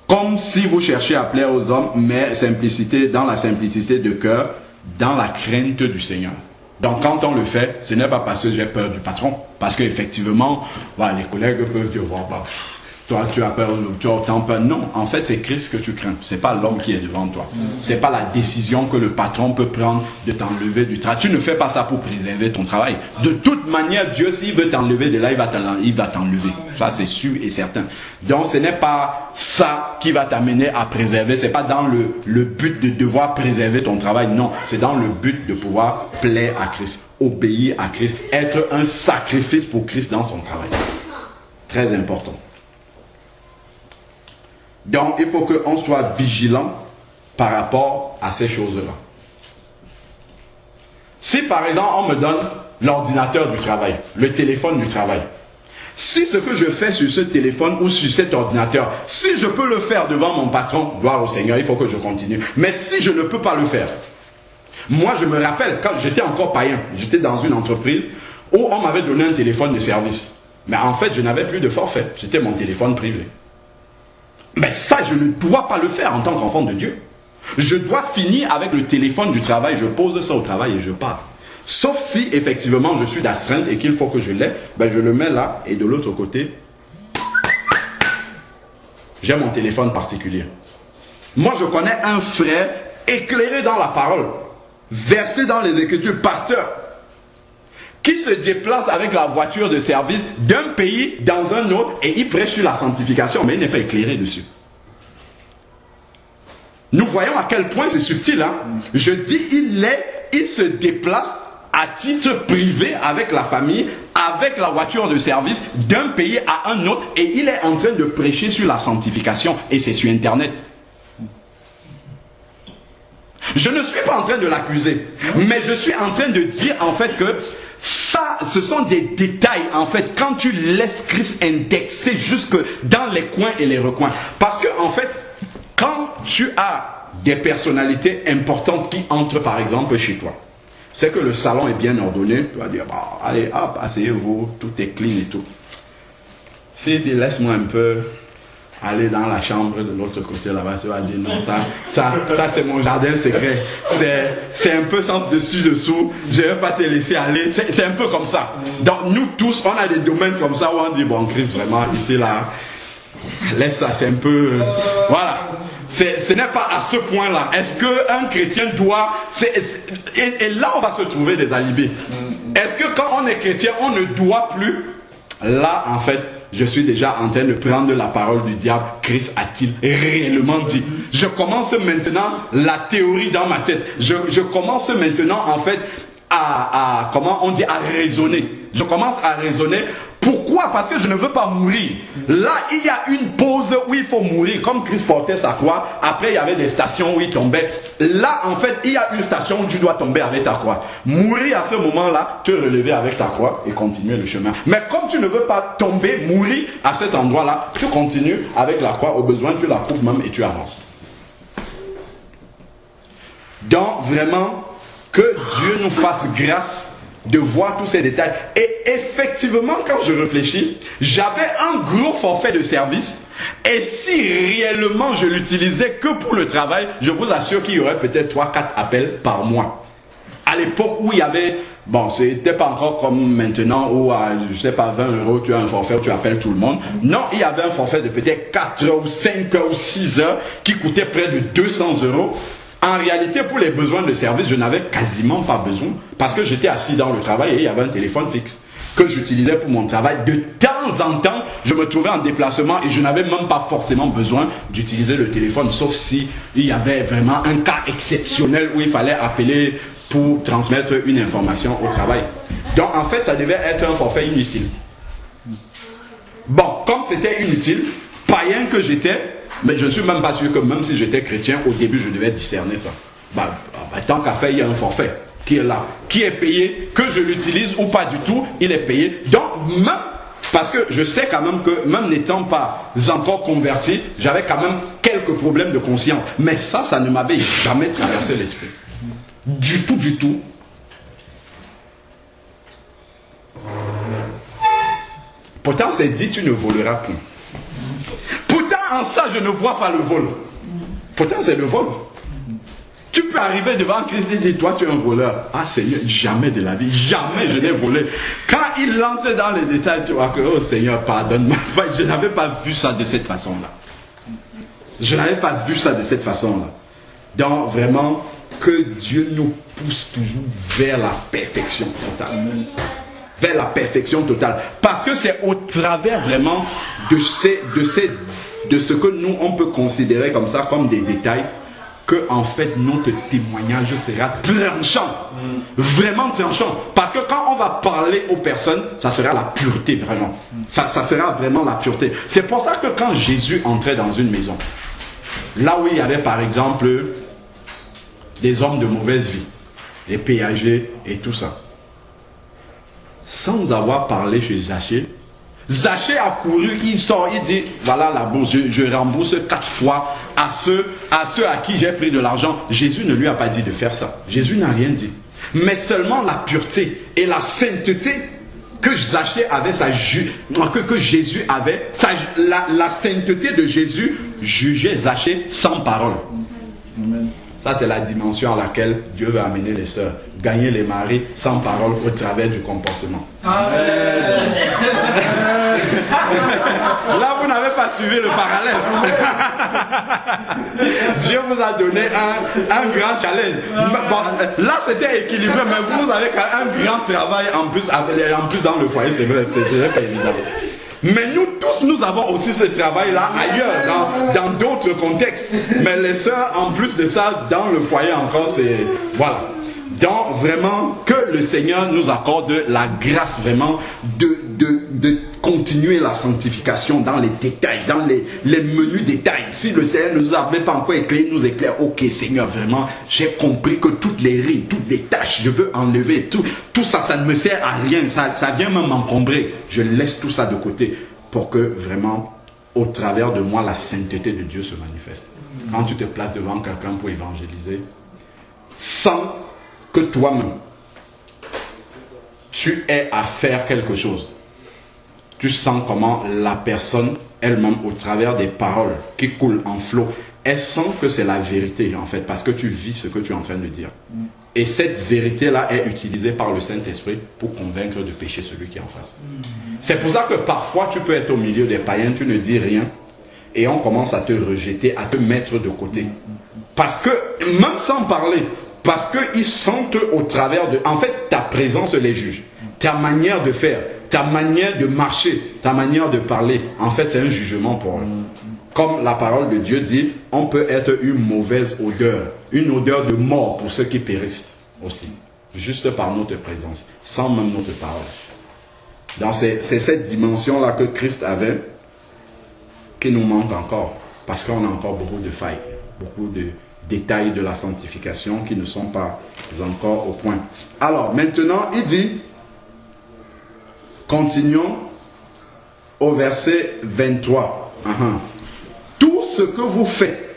comme si vous cherchiez à plaire aux hommes, mais dans la simplicité de cœur, dans la crainte du Seigneur. Donc quand on le fait, ce n'est pas parce que j'ai peur du patron. Parce qu'effectivement, les collègues peuvent dire: toi tu as peur, tu as autant peur. Non, en fait c'est Christ que tu crains. Ce n'est pas l'homme qui est devant toi. Ce n'est pas la décision que le patron peut prendre de t'enlever du travail. Tu ne fais pas ça pour préserver ton travail. De toute manière, Dieu, s'il veut t'enlever de là, il va t'enlever. Ça c'est sûr et certain. Donc ce n'est pas ça qui va t'amener à préserver. Ce n'est pas dans le but de devoir préserver ton travail. Non, c'est dans le but de pouvoir plaire à Christ, obéir à Christ, être un sacrifice pour Christ dans son travail. Très important. Donc, il faut qu'on soit vigilant par rapport à ces choses-là. Si par exemple, on me donne l'ordinateur du travail, le téléphone du travail, si ce que je fais sur ce téléphone ou sur cet ordinateur, si je peux le faire devant mon patron, gloire au Seigneur, il faut que je continue. Mais si je ne peux pas le faire, moi je me rappelle, quand j'étais encore païen, j'étais dans une entreprise où on m'avait donné un téléphone de service. Mais en fait, je n'avais plus de forfait, c'était mon téléphone privé. Mais ça, je ne dois pas le faire en tant qu'enfant de Dieu. Je dois finir avec le téléphone du travail, je pose ça au travail et je pars. Sauf si effectivement je suis d'astreinte et qu'il faut que je l'aie, ben je le mets là et de l'autre côté, j'ai mon téléphone particulier. Moi je connais un frère éclairé dans la parole, versé dans les Écritures, pasteur, qui se déplace avec la voiture de service d'un pays dans un autre et il prêche sur la sanctification, mais il n'est pas éclairé dessus. Nous voyons à quel point c'est subtil. Hein? Je dis, il se déplace à titre privé avec la famille, avec la voiture de service d'un pays à un autre et il est en train de prêcher sur la sanctification et c'est sur Internet. Je ne suis pas en train de l'accuser, mais je suis en train de dire en fait que ça, ce sont des détails en fait quand tu laisses Christ indexer jusque dans les coins et les recoins. Parce que en fait, quand tu as des personnalités importantes qui entrent par exemple chez toi, c'est que le salon est bien ordonné, tu vas dire, bah, allez hop, asseyez-vous, tout est clean et tout. Si tu laisse-moi un peu aller dans la chambre de l'autre côté là-bas, tu vas dire non, ça c'est mon jardin secret. C'est un peu sens dessus-dessous, je ne vais pas te laisser aller. C'est un peu comme ça. Donc nous tous, on a des domaines comme ça où on dit, bon Christ, vraiment, ici là, laisse ça, c'est un peu... voilà. Ce n'est pas à ce point-là. Est-ce qu'un chrétien doit... Et là, on va se trouver des alibis. Est-ce que quand on est chrétien, on ne doit plus... Là, en fait, je suis déjà en train de prendre la parole du diable. Christ a-t-il réellement dit? Je commence maintenant la théorie dans ma tête. Je commence maintenant, en fait, comment on dit, à raisonner. Je commence à raisonner. Pourquoi? Parce que je ne veux pas mourir. Là, il y a une pause où il faut mourir. Comme Christ portait sa croix, après il y avait des stations où il tombait. Là, en fait, il y a une station où tu dois tomber avec ta croix. Mourir à ce moment-là, te relever avec ta croix et continuer le chemin. Mais comme tu ne veux pas tomber, mourir à cet endroit-là, tu continues avec la croix. Au besoin, tu la coupes même et tu avances. Donc, vraiment, que Dieu nous fasse grâce de voir tous ces détails. Et effectivement, quand je réfléchis, j'avais un gros forfait de service. Et si réellement je l'utilisais que pour le travail, je vous assure qu'il y aurait peut-être 3-4 appels par mois. À l'époque où il y avait, bon, c'était pas encore comme maintenant où à, je sais pas, 20 €, tu as un forfait où tu appelles tout le monde. Non, il y avait un forfait de peut-être 4 heures ou 5 heures ou 6 heures qui coûtait près de 200 €. En réalité, pour les besoins de service, je n'avais quasiment pas besoin parce que j'étais assis dans le travail et il y avait un téléphone fixe que j'utilisais pour mon travail. De temps en temps, je me trouvais en déplacement et je n'avais même pas forcément besoin d'utiliser le téléphone, sauf si il y avait vraiment un cas exceptionnel où il fallait appeler pour transmettre une information au travail. Donc en fait, ça devait être un forfait inutile. Bon, comme c'était inutile, païen que j'étais, mais je ne suis même pas sûr que même si j'étais chrétien, au début je devais discerner ça. Tant qu'à faire, il y a un forfait qui est là, qui est payé, que je l'utilise ou pas du tout, il est payé. Donc même, parce que je sais quand même que même n'étant pas encore converti, j'avais quand même quelques problèmes de conscience. Mais ça ne m'avait jamais traversé l'esprit. Du tout, du tout. Pourtant c'est dit, tu ne voleras plus. En ça, je ne vois pas le vol. Pourtant, c'est le vol. Tu peux arriver devant Christ et dire, toi, tu es un voleur. Ah Seigneur, jamais de la vie, jamais je n'ai volé. Quand il entre dans les détails, tu vois que, oh Seigneur, pardonne-moi. Je n'avais pas vu ça de cette façon-là. Je n'avais pas vu ça de cette façon-là. Donc, vraiment, que Dieu nous pousse toujours vers la perfection totale. Vers la perfection totale. Parce que c'est au travers vraiment de ce que nous, on peut considérer comme ça, comme des détails, que en fait, notre témoignage sera tranchant. Vraiment tranchant. Parce que quand on va parler aux personnes, ça sera la pureté, vraiment. Ça sera vraiment la pureté. C'est pour ça que quand Jésus entrait dans une maison, là où il y avait par exemple des hommes de mauvaise vie, les péagers et tout ça, sans avoir parlé chez Zachée, Zachée a couru, il sort, il dit, voilà la bourse, je rembourse 4 fois à ceux à qui j'ai pris de l'argent. Jésus ne lui a pas dit de faire ça. Jésus n'a rien dit. Mais seulement la pureté et la sainteté que Zachée avait, que Jésus avait, la sainteté de Jésus jugeait Zachée sans parole. Ça, c'est la dimension à laquelle Dieu veut amener les sœurs. Gagner les maris sans parole au travers du comportement. Amen. Là, vous n'avez pas suivi le parallèle. Dieu vous a donné un grand challenge. Bon, là, c'était équilibré, mais vous avez un grand travail en plus dans le foyer, c'est vrai, c'est pas évident. Mais nous tous, nous avons aussi ce travail-là ailleurs, dans d'autres contextes. Mais les sœurs, en plus de ça, dans le foyer encore, c'est... Voilà. Donc, vraiment, que le Seigneur nous accorde la grâce, vraiment, de continuer la sanctification dans les détails, dans les menus détails. Si le Seigneur ne nous avait pas encore éclairé, nous éclaire, ok Seigneur, vraiment, j'ai compris que toutes les rides, toutes les tâches, je veux enlever, tout ça, ça ne me sert à rien, ça vient même m'encombrer. Je laisse tout ça de côté pour que vraiment, au travers de moi, la sainteté de Dieu se manifeste. Quand tu te places devant quelqu'un pour évangéliser, sans que toi-même, tu aies à faire quelque chose. Tu sens comment la personne elle-même, au travers des paroles qui coulent en flot, elle sent que c'est la vérité en fait, parce que tu vis ce que tu es en train de dire. Et cette vérité-là est utilisée par le Saint-Esprit pour convaincre de péché celui qui est en face. C'est pour ça que parfois tu peux être au milieu des païens, tu ne dis rien, et on commence à te rejeter, à te mettre de côté. Parce que, même sans parler, parce qu'ils sentent au travers de... En fait, ta présence les juge. Ta manière de faire, ta manière de marcher, ta manière de parler, en fait, c'est un jugement pour eux. Comme la parole de Dieu dit, on peut être une mauvaise odeur, une odeur de mort pour ceux qui périssent aussi, juste par notre présence, sans même notre parole. Donc c'est cette dimension-là que Christ avait, qui nous manque encore, parce qu'on a encore beaucoup de failles, beaucoup de détails de la sanctification qui ne sont pas encore au point. Alors maintenant, il dit, continuons au verset 23. Tout ce que vous faites,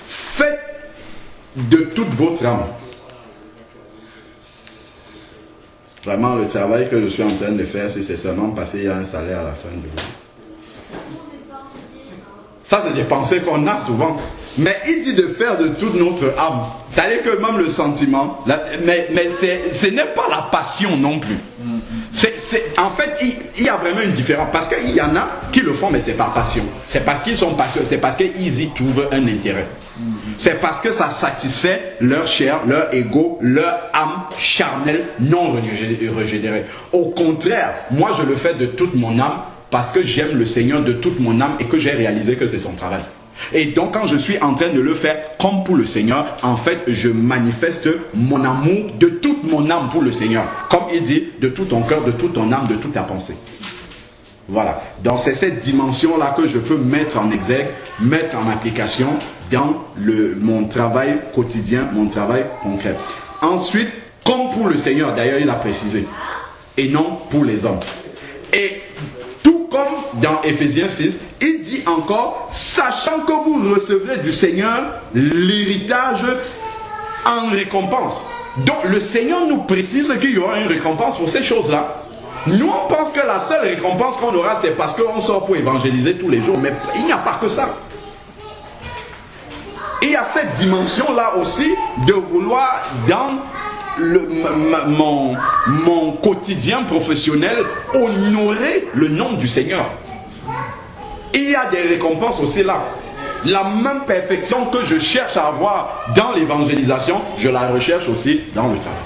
faites de toute votre âme. Vraiment, le travail que je suis en train de faire, si c'est seulement parce qu'il y a un salaire à la fin de l'année. Ça, c'est des pensées qu'on a souvent. Mais il dit de faire de toute notre âme. C'est-à-dire que même le sentiment, mais ce n'est pas la passion non plus. En fait, il y a vraiment une différence. Parce qu'il y en a qui le font, mais c'est pas passion. C'est parce qu'ils sont passionnés. C'est parce qu'ils y trouvent un intérêt. C'est parce que ça satisfait leur chair, leur ego, leur âme charnelle non régénérée. Au contraire, moi je le fais de toute mon âme parce que j'aime le Seigneur de toute mon âme et que j'ai réalisé que c'est son travail. Et donc quand je suis en train de le faire comme pour le Seigneur, en fait je manifeste mon amour de toute mon âme pour le Seigneur. Comme il dit, de tout ton cœur, de toute ton âme, de toute ta pensée. Voilà. Donc c'est cette dimension-là que je peux mettre en exergue, mettre en application dans mon travail quotidien, mon travail concret. Ensuite, comme pour le Seigneur, d'ailleurs il a précisé, et non pour les hommes. Et tout comme dans Ephésiens 6, il dit encore, sachant que vous recevrez du Seigneur l'héritage en récompense. Donc le Seigneur nous précise qu'il y aura une récompense pour ces choses-là. Nous on pense que la seule récompense qu'on aura, c'est parce qu'on sort pour évangéliser tous les jours. Mais il n'y a pas que ça. Il y a cette dimension-là aussi de vouloir dans mon quotidien professionnel honorer le nom du Seigneur. Il y a des récompenses aussi là. La même perfection que je cherche à avoir dans l'évangélisation, je la recherche aussi dans le travail.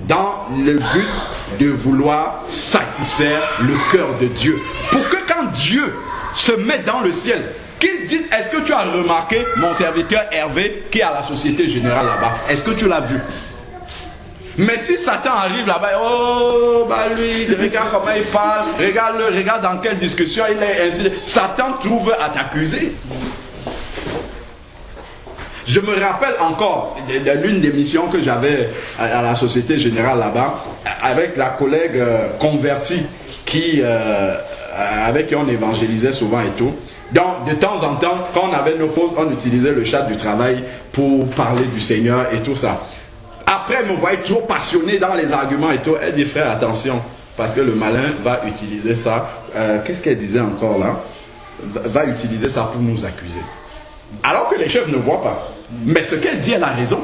Dans le but de vouloir satisfaire le cœur de Dieu. Pour que quand Dieu se met dans le ciel, qu'il dise, est-ce que tu as remarqué mon serviteur Hervé qui est à la Société Générale là-bas? Est-ce que tu l'as vu? Mais si Satan arrive là-bas, oh, bah lui, regarde comment il parle, regarde dans quelle discussion il est, ainsi. Satan trouve à t'accuser. Je me rappelle encore de l'une des missions que j'avais à la Société Générale là-bas, avec la collègue convertie avec qui on évangélisait souvent et tout. Donc, de temps en temps, quand on avait nos pauses, on utilisait le chat du travail pour parler du Seigneur et tout ça. Après, elle me voyait trop passionné dans les arguments et tout. Elle dit, frère, attention, parce que le malin va utiliser ça. Qu'est-ce qu'elle disait encore là? va utiliser ça pour nous accuser. Alors que les chefs ne voient pas. Mais ce qu'elle dit, elle a raison.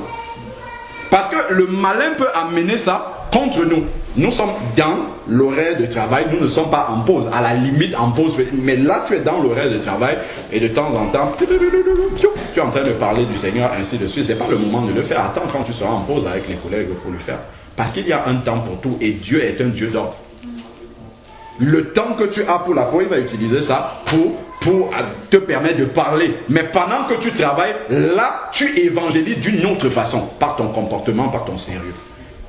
Parce que le malin peut amener ça contre nous. Nous sommes dans l'horaire de travail, nous ne sommes pas en pause. À la limite, en pause. Mais là, tu es dans l'horaire de travail et de temps en temps, tu es en train de parler du Seigneur, ainsi de suite. Ce n'est pas le moment de le faire. Attends quand tu seras en pause avec les collègues pour le faire. Parce qu'il y a un temps pour tout et Dieu est un Dieu d'ordre. Le temps que tu as pour la pause, il va utiliser ça pour te permettre de parler. Mais pendant que tu travailles, là, tu évangélises d'une autre façon. Par ton comportement, par ton sérieux.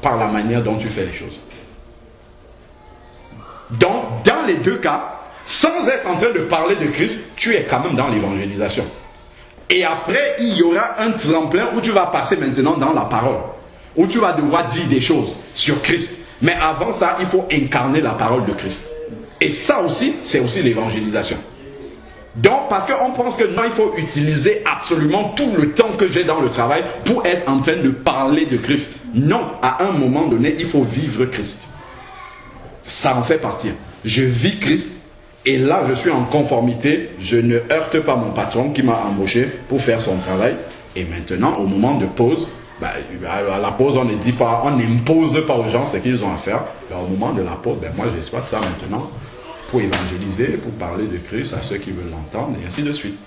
Par la manière dont tu fais les choses. Donc, dans les deux cas, sans être en train de parler de Christ, tu es quand même dans l'évangélisation. Et après, il y aura un tremplin où tu vas passer maintenant dans la parole. Où tu vas devoir dire des choses sur Christ. Mais avant ça, il faut incarner la parole de Christ. Et ça aussi, c'est aussi l'évangélisation. Donc, parce qu'on pense que non, il faut utiliser absolument tout le temps que j'ai dans le travail pour être en train de parler de Christ. Non, à un moment donné, il faut vivre Christ. Ça en fait partie. Je vis Christ et là, je suis en conformité. Je ne heurte pas mon patron qui m'a embauché pour faire son travail. Et maintenant, au moment de pause, à la pause, on ne dit pas, on n'impose pas aux gens ce qu'ils ont à faire. Et au moment de la pause, moi, j'exploite ça maintenant pour évangéliser, pour parler de Christ à ceux qui veulent l'entendre, et ainsi de suite.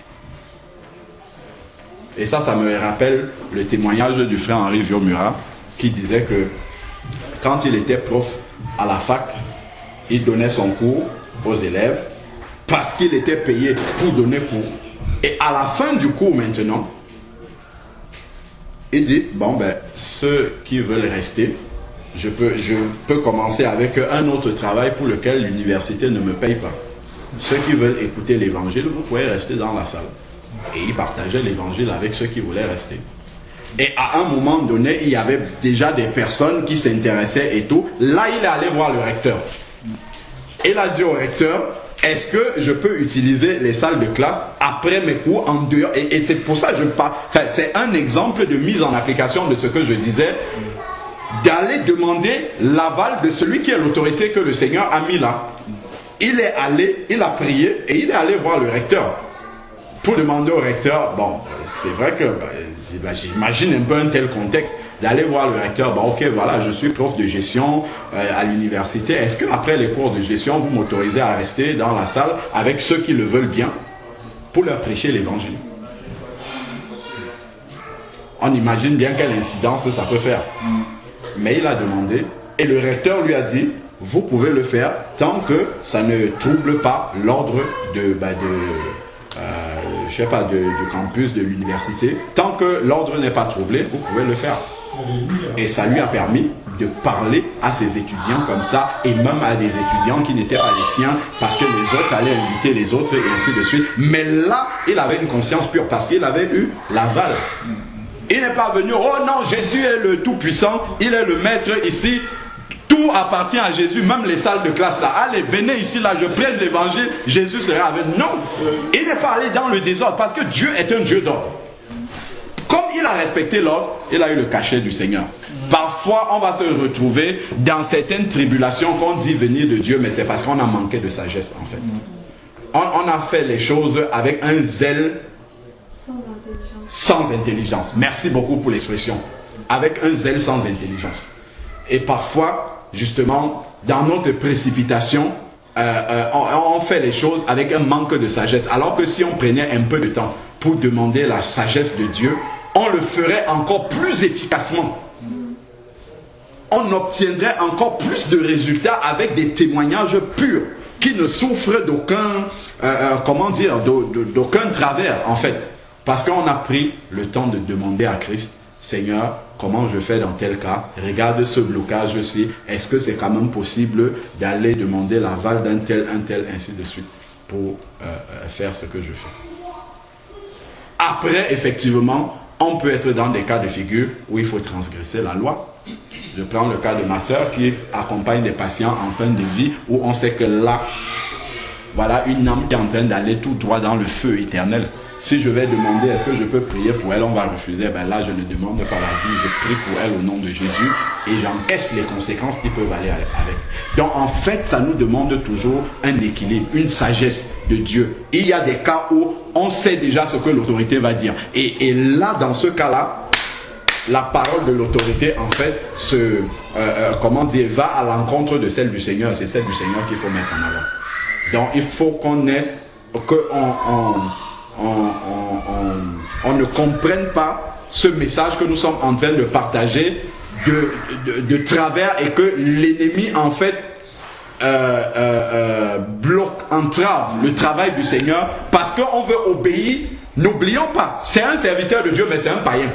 Et ça me rappelle le témoignage du frère Henri Viomura, qui disait que quand il était prof à la fac, il donnait son cours aux élèves parce qu'il était payé pour donner cours. Et à la fin du cours maintenant, il dit, ceux qui veulent rester, je peux commencer avec un autre travail pour lequel l'université ne me paye pas. Ceux qui veulent écouter l'évangile, vous pouvez rester dans la salle. Et il partageait l'évangile avec ceux qui voulaient rester. Et à un moment donné, il y avait déjà des personnes qui s'intéressaient et tout. Là, il est allé voir le recteur. Il a dit au recteur, est-ce que je peux utiliser les salles de classe après mes cours en dehors? Et c'est pour ça que je parle. Enfin, c'est un exemple de mise en application de ce que je disais, d'aller demander l'aval de celui qui est l'autorité que le Seigneur a mis là. Il est allé, il a prié et il est allé voir le recteur pour demander au recteur, c'est vrai que j'imagine un peu un tel contexte, d'aller voir le recteur, ok, voilà, je suis prof de gestion à l'université, est-ce qu'après les cours de gestion, vous m'autorisez à rester dans la salle avec ceux qui le veulent bien pour leur prêcher l'évangile? On imagine bien quelle incidence ça peut faire. Mais il a demandé, et le recteur lui a dit, vous pouvez le faire tant que ça ne trouble pas l'ordre du campus de l'université. Tant que l'ordre n'est pas troublé, vous pouvez le faire. Et ça lui a permis de parler à ses étudiants comme ça, et même à des étudiants qui n'étaient pas les siens, parce que les autres allaient inviter les autres, et ainsi de suite. Mais là, il avait une conscience pure, parce qu'il avait eu l'aval. Il n'est pas venu, oh non, Jésus est le Tout-Puissant, il est le Maître ici, tout appartient à Jésus, même les salles de classe là. Allez, venez ici là, je prêche l'évangile, Jésus sera avec nous. Non, il n'est pas allé dans le désordre, parce que Dieu est un Dieu d'ordre. Comme il a respecté l'ordre, il a eu le cachet du Seigneur. Parfois, on va se retrouver dans certaines tribulations qu'on dit venir de Dieu, mais c'est parce qu'on a manqué de sagesse en fait. On a fait les choses avec un zèle sans intelligence. Merci beaucoup pour l'expression. Avec un zèle sans intelligence. Et parfois, justement, dans notre précipitation, on fait les choses avec un manque de sagesse. Alors que si on prenait un peu de temps pour demander la sagesse de Dieu, on le ferait encore plus efficacement. On obtiendrait encore plus de résultats avec des témoignages purs qui ne souffrent d'aucun, d'aucun travers en fait. Parce qu'on a pris le temps de demander à Christ, Seigneur, comment je fais dans tel cas? Regarde ce blocage-ci. Est-ce que c'est quand même possible d'aller demander l'aval d'un tel, ainsi de suite, pour faire ce que je fais? Après, effectivement, on peut être dans des cas de figure où il faut transgresser la loi. Je prends le cas de ma soeur qui accompagne des patients en fin de vie, où on sait que là, voilà une âme qui est en train d'aller tout droit dans le feu éternel. Si je vais demander est-ce que je peux prier pour elle, on va refuser. Ben là, je ne demande pas la vie, je prie pour elle au nom de Jésus et j'encaisse les conséquences qui peuvent aller avec. Donc en fait, ça nous demande toujours un équilibre, une sagesse de Dieu. Il y a des cas où on sait déjà ce que l'autorité va dire. Et là, dans ce cas-là, la parole de l'autorité, en fait, va à l'encontre de celle du Seigneur. C'est celle du Seigneur qu'il faut mettre en avant. Donc il faut qu'on ne comprenne pas ce message que nous sommes en train de partager de travers et que l'ennemi en fait bloque, entrave le travail du Seigneur parce qu'on veut obéir. N'oublions pas, c'est un serviteur de Dieu mais c'est un païen.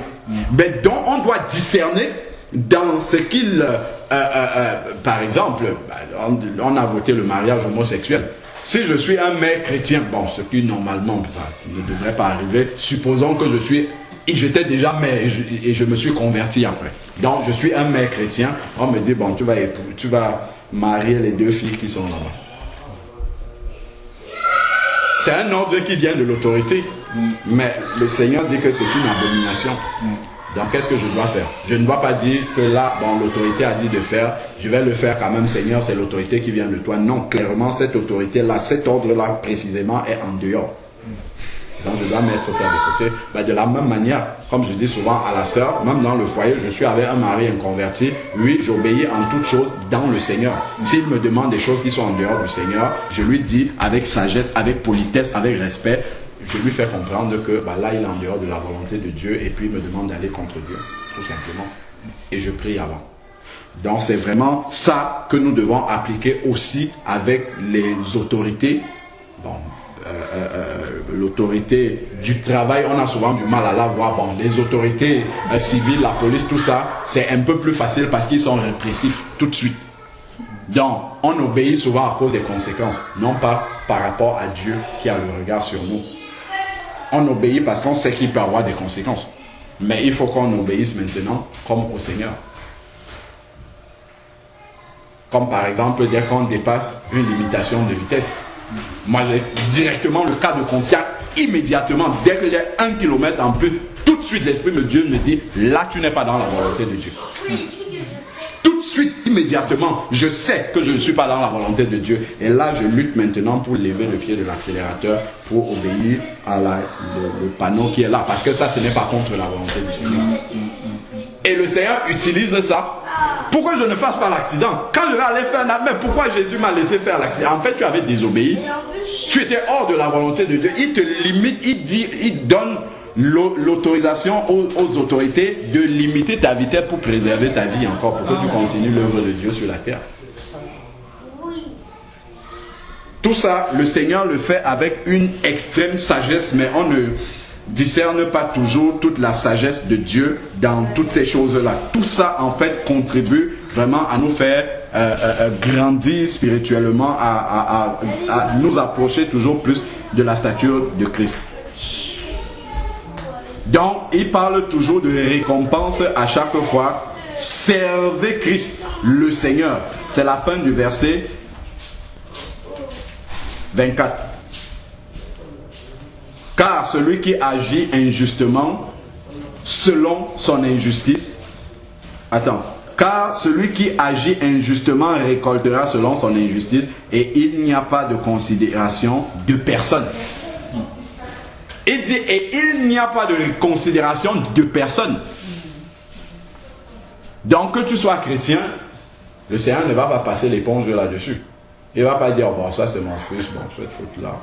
Mais donc on doit discerner dans ce qu'il par exemple, on a voté le mariage homosexuel. Si je suis un mec chrétien, bon, ce qui normalement ne devrait pas arriver, supposons que j'étais déjà mère et je me suis converti après. Donc je suis un mec chrétien, on me dit, bon, tu vas marier les 2 filles qui sont là-bas. C'est un ordre qui vient de l'autorité, mais le Seigneur dit que c'est une abomination. Donc qu'est-ce que je dois faire? Je ne dois pas dire que là, bon, l'autorité a dit de faire, je vais le faire quand même, Seigneur, c'est l'autorité qui vient de toi. Non, clairement, cette autorité-là, cet ordre-là, précisément, est en dehors. Donc je dois mettre ça de côté. Ben, de la même manière, comme je dis souvent à la sœur, même dans le foyer, je suis avec un mari inconverti, oui, j'obéis en toutes choses dans le Seigneur. S'il me demande des choses qui sont en dehors du Seigneur, je lui dis avec sagesse, avec politesse, avec respect, je lui fais comprendre que là il est en dehors de la volonté de Dieu et puis il me demande d'aller contre Dieu, tout simplement. Et je prie avant. Donc c'est vraiment ça que nous devons appliquer aussi avec les autorités. Bon, l'autorité du travail, on a souvent du mal à la voir. Bon, les autorités civiles, la police, tout ça, c'est un peu plus facile parce qu'ils sont répressifs tout de suite. Donc, on obéit souvent à cause des conséquences, non pas par rapport à Dieu qui a le regard sur nous. On obéit parce qu'on sait qu'il peut avoir des conséquences. Mais il faut qu'on obéisse maintenant comme au Seigneur. Comme par exemple, dès qu'on dépasse une limitation de vitesse. Moi, j'ai directement le cas de conscience, immédiatement, dès que j'ai 1 kilomètre en plus, tout de suite l'Esprit de Dieu me dit, là tu n'es pas dans la volonté de Dieu. Tout de suite, immédiatement, je sais que je ne suis pas dans la volonté de Dieu. Et là, je lutte maintenant pour lever le pied de l'accélérateur, pour obéir à le panneau qui est là. Parce que ça, ce n'est pas contre la volonté du Seigneur. Et le Seigneur utilise ça. Pourquoi je ne fasse pas l'accident? Quand je vais aller faire mais pourquoi Jésus m'a laissé faire l'accident? En fait, tu avais désobéi. Tu étais hors de la volonté de Dieu. Il te limite, il donne l'autorisation aux autorités de limiter ta vitesse pour préserver ta vie encore, pour que tu continues l'œuvre de Dieu sur la terre. Tout ça, le Seigneur le fait avec une extrême sagesse, mais on ne discerne pas toujours toute la sagesse de Dieu dans toutes ces choses-là. Tout ça, en fait, contribue vraiment à nous faire grandir spirituellement, à nous approcher toujours plus de la stature de Christ. Donc, il parle toujours de récompense à chaque fois. Servez Christ, le Seigneur. C'est la fin du verset 24. Car celui qui agit injustement selon son injustice, car celui qui agit injustement récoltera selon son injustice, et il n'y a pas de considération de personne. Il dit, et il n'y a pas de considération de personne. Donc que tu sois chrétien, le Seigneur ne va pas passer l'éponge là-dessus. Il ne va pas dire, bon, ça c'est mon fils, bon, cette faute-là.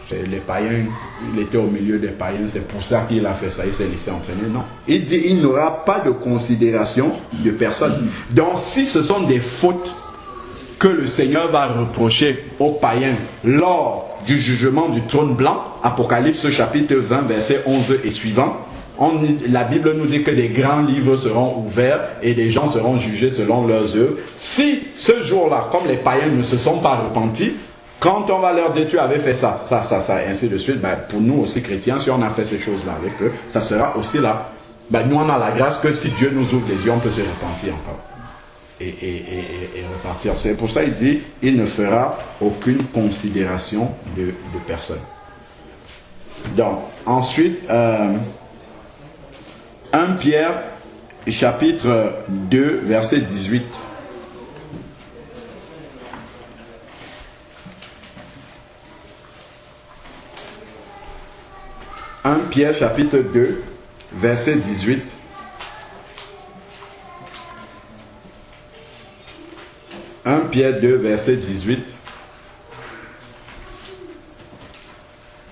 Les païens, il était au milieu des païens, c'est pour ça qu'il a fait ça, il s'est laissé entraîner. Non. Il dit, il n'aura pas de considération de personne. Donc si ce sont des fautes que le Seigneur va reprocher aux païens lors du jugement du trône blanc, Apocalypse chapitre 20, verset 11 et suivant, la Bible nous dit que des grands livres seront ouverts et les gens seront jugés selon leurs œuvres. Si ce jour-là, comme les païens ne se sont pas repentis, quand on va leur dire tu avais fait ça, et ainsi de suite, pour nous aussi chrétiens, si on a fait ces choses-là avec eux, ça sera aussi là. Nous on a la grâce que si Dieu nous ouvre les yeux, on peut se repentir encore. et repartir. C'est pour ça qu'il dit, il ne fera aucune considération de personne. Donc, ensuite, 1 Pierre, chapitre 2, verset 18. Pierre chapitre 2, verset 18. Pierre 2, verset 18.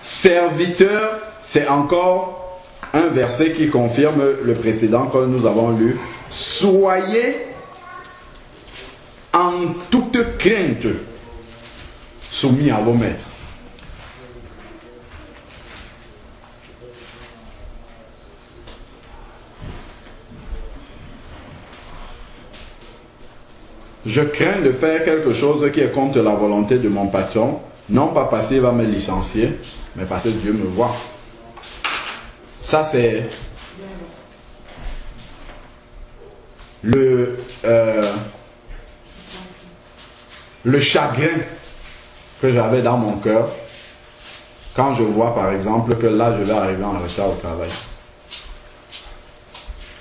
Serviteur, c'est encore un verset qui confirme le précédent que nous avons lu. Soyez en toute crainte soumis à vos maîtres. Je crains de faire quelque chose qui est contre la volonté de mon patron, non pas parce qu'il va me licencier, mais parce que Dieu me voit. Ça, c'est le chagrin que j'avais dans mon cœur quand je vois, par exemple, que là, je vais arriver en retard au travail.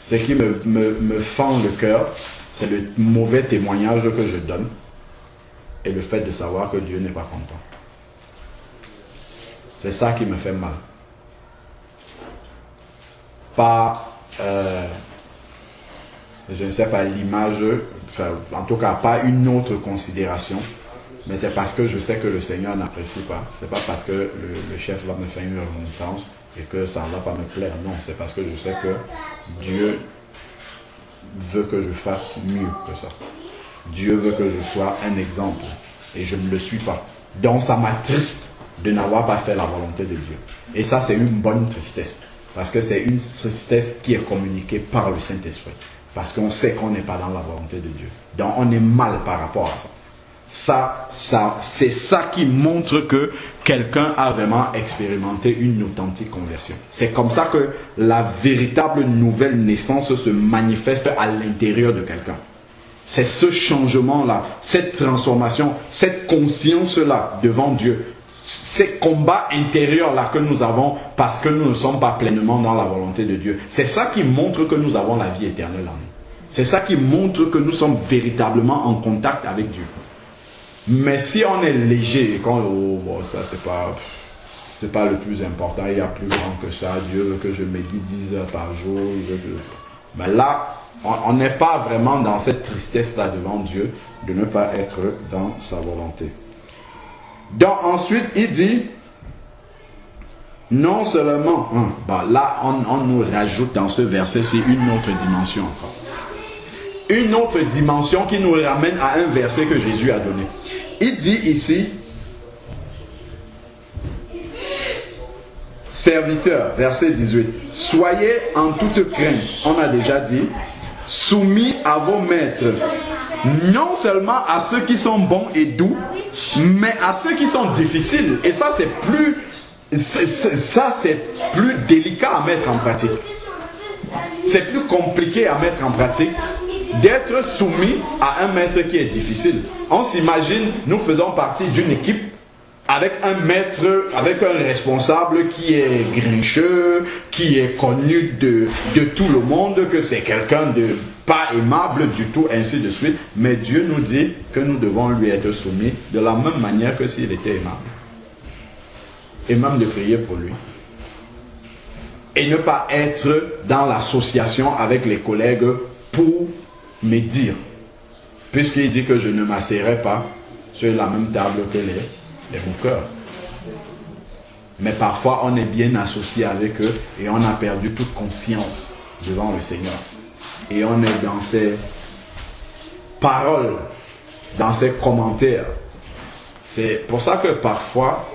Ce qui me fend le cœur, c'est le mauvais témoignage que je donne et le fait de savoir que Dieu n'est pas content. C'est ça qui me fait mal. Pas, je ne sais pas, l'image, enfin, en tout cas pas une autre considération, mais c'est parce que je sais que le Seigneur n'apprécie pas. C'est pas parce que le chef va me faire une remontrance et que ça ne va pas me plaire. Non, c'est parce que je sais que Dieu veut que je fasse mieux que ça. Dieu veut que je sois un exemple et je ne le suis pas. Donc ça m'attriste de n'avoir pas fait la volonté de Dieu. Et ça, c'est une bonne tristesse, parce que c'est une tristesse qui est communiquée par le Saint-Esprit, parce qu'on sait qu'on n'est pas dans la volonté de Dieu. Donc on est mal par rapport à ça. C'est ça qui montre que quelqu'un a vraiment expérimenté une authentique conversion. C'est comme ça que la véritable nouvelle naissance se manifeste à l'intérieur de quelqu'un. C'est ce changement-là, cette transformation, cette conscience-là devant Dieu, ces combats intérieurs-là que nous avons parce que nous ne sommes pas pleinement dans la volonté de Dieu. C'est ça qui montre que nous avons la vie éternelle en nous. C'est ça qui montre que nous sommes véritablement en contact avec Dieu. Mais si on est léger et qu'on ça c'est pas le plus important, il y a plus grand que ça, Dieu veut que je médite 10 heures par jour, mais là on n'est pas vraiment dans cette tristesse-là devant Dieu de ne pas être dans sa volonté. Donc ensuite il dit, non seulement, là on nous rajoute dans ce verset-ci une autre dimension encore. Une autre dimension qui nous ramène à un verset que Jésus a donné. Il dit ici, serviteur, verset 18, soyez en toute crainte, on a déjà dit, soumis à vos maîtres, non seulement à ceux qui sont bons et doux, mais à ceux qui sont difficiles. Et ça c'est plus délicat à mettre en pratique. C'est plus compliqué à mettre en pratique d'être soumis à un maître qui est difficile. On s'imagine, nous faisons partie d'une équipe avec un maître, avec un responsable qui est grincheux, qui est connu de tout le monde, que c'est quelqu'un de pas aimable du tout, ainsi de suite. Mais Dieu nous dit que nous devons lui être soumis de la même manière que s'il était aimable. Et même de prier pour lui. Et ne pas être dans l'association avec les collègues pour médire. Puisqu'il dit que je ne m'asserai pas sur la même table que les moqueurs. Mais parfois on est bien associé avec eux et on a perdu toute conscience devant le Seigneur. Et on est dans ses paroles, dans ses commentaires. C'est pour ça que parfois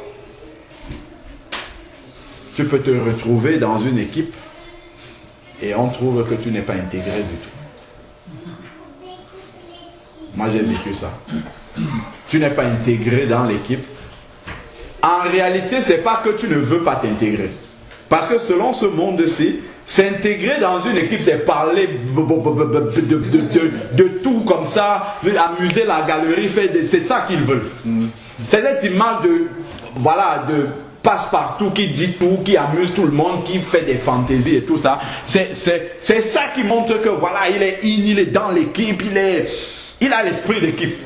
tu peux te retrouver dans une équipe et on trouve que tu n'es pas intégré du tout. Moi j'ai vécu ça. Tu n'es pas intégré dans l'équipe. En réalité, c'est pas que tu ne veux pas t'intégrer. Parce que selon ce monde-ci, S'intégrer dans une équipe, c'est parler de tout comme ça, amuser la galerie, c'est ça qu'ils veulent. C'est cette image de passe-partout qui dit tout, qui amuse tout le monde, qui fait des fantaisies et tout ça. C'est ça qui montre que voilà, il est dans l'équipe, il a l'esprit d'équipe.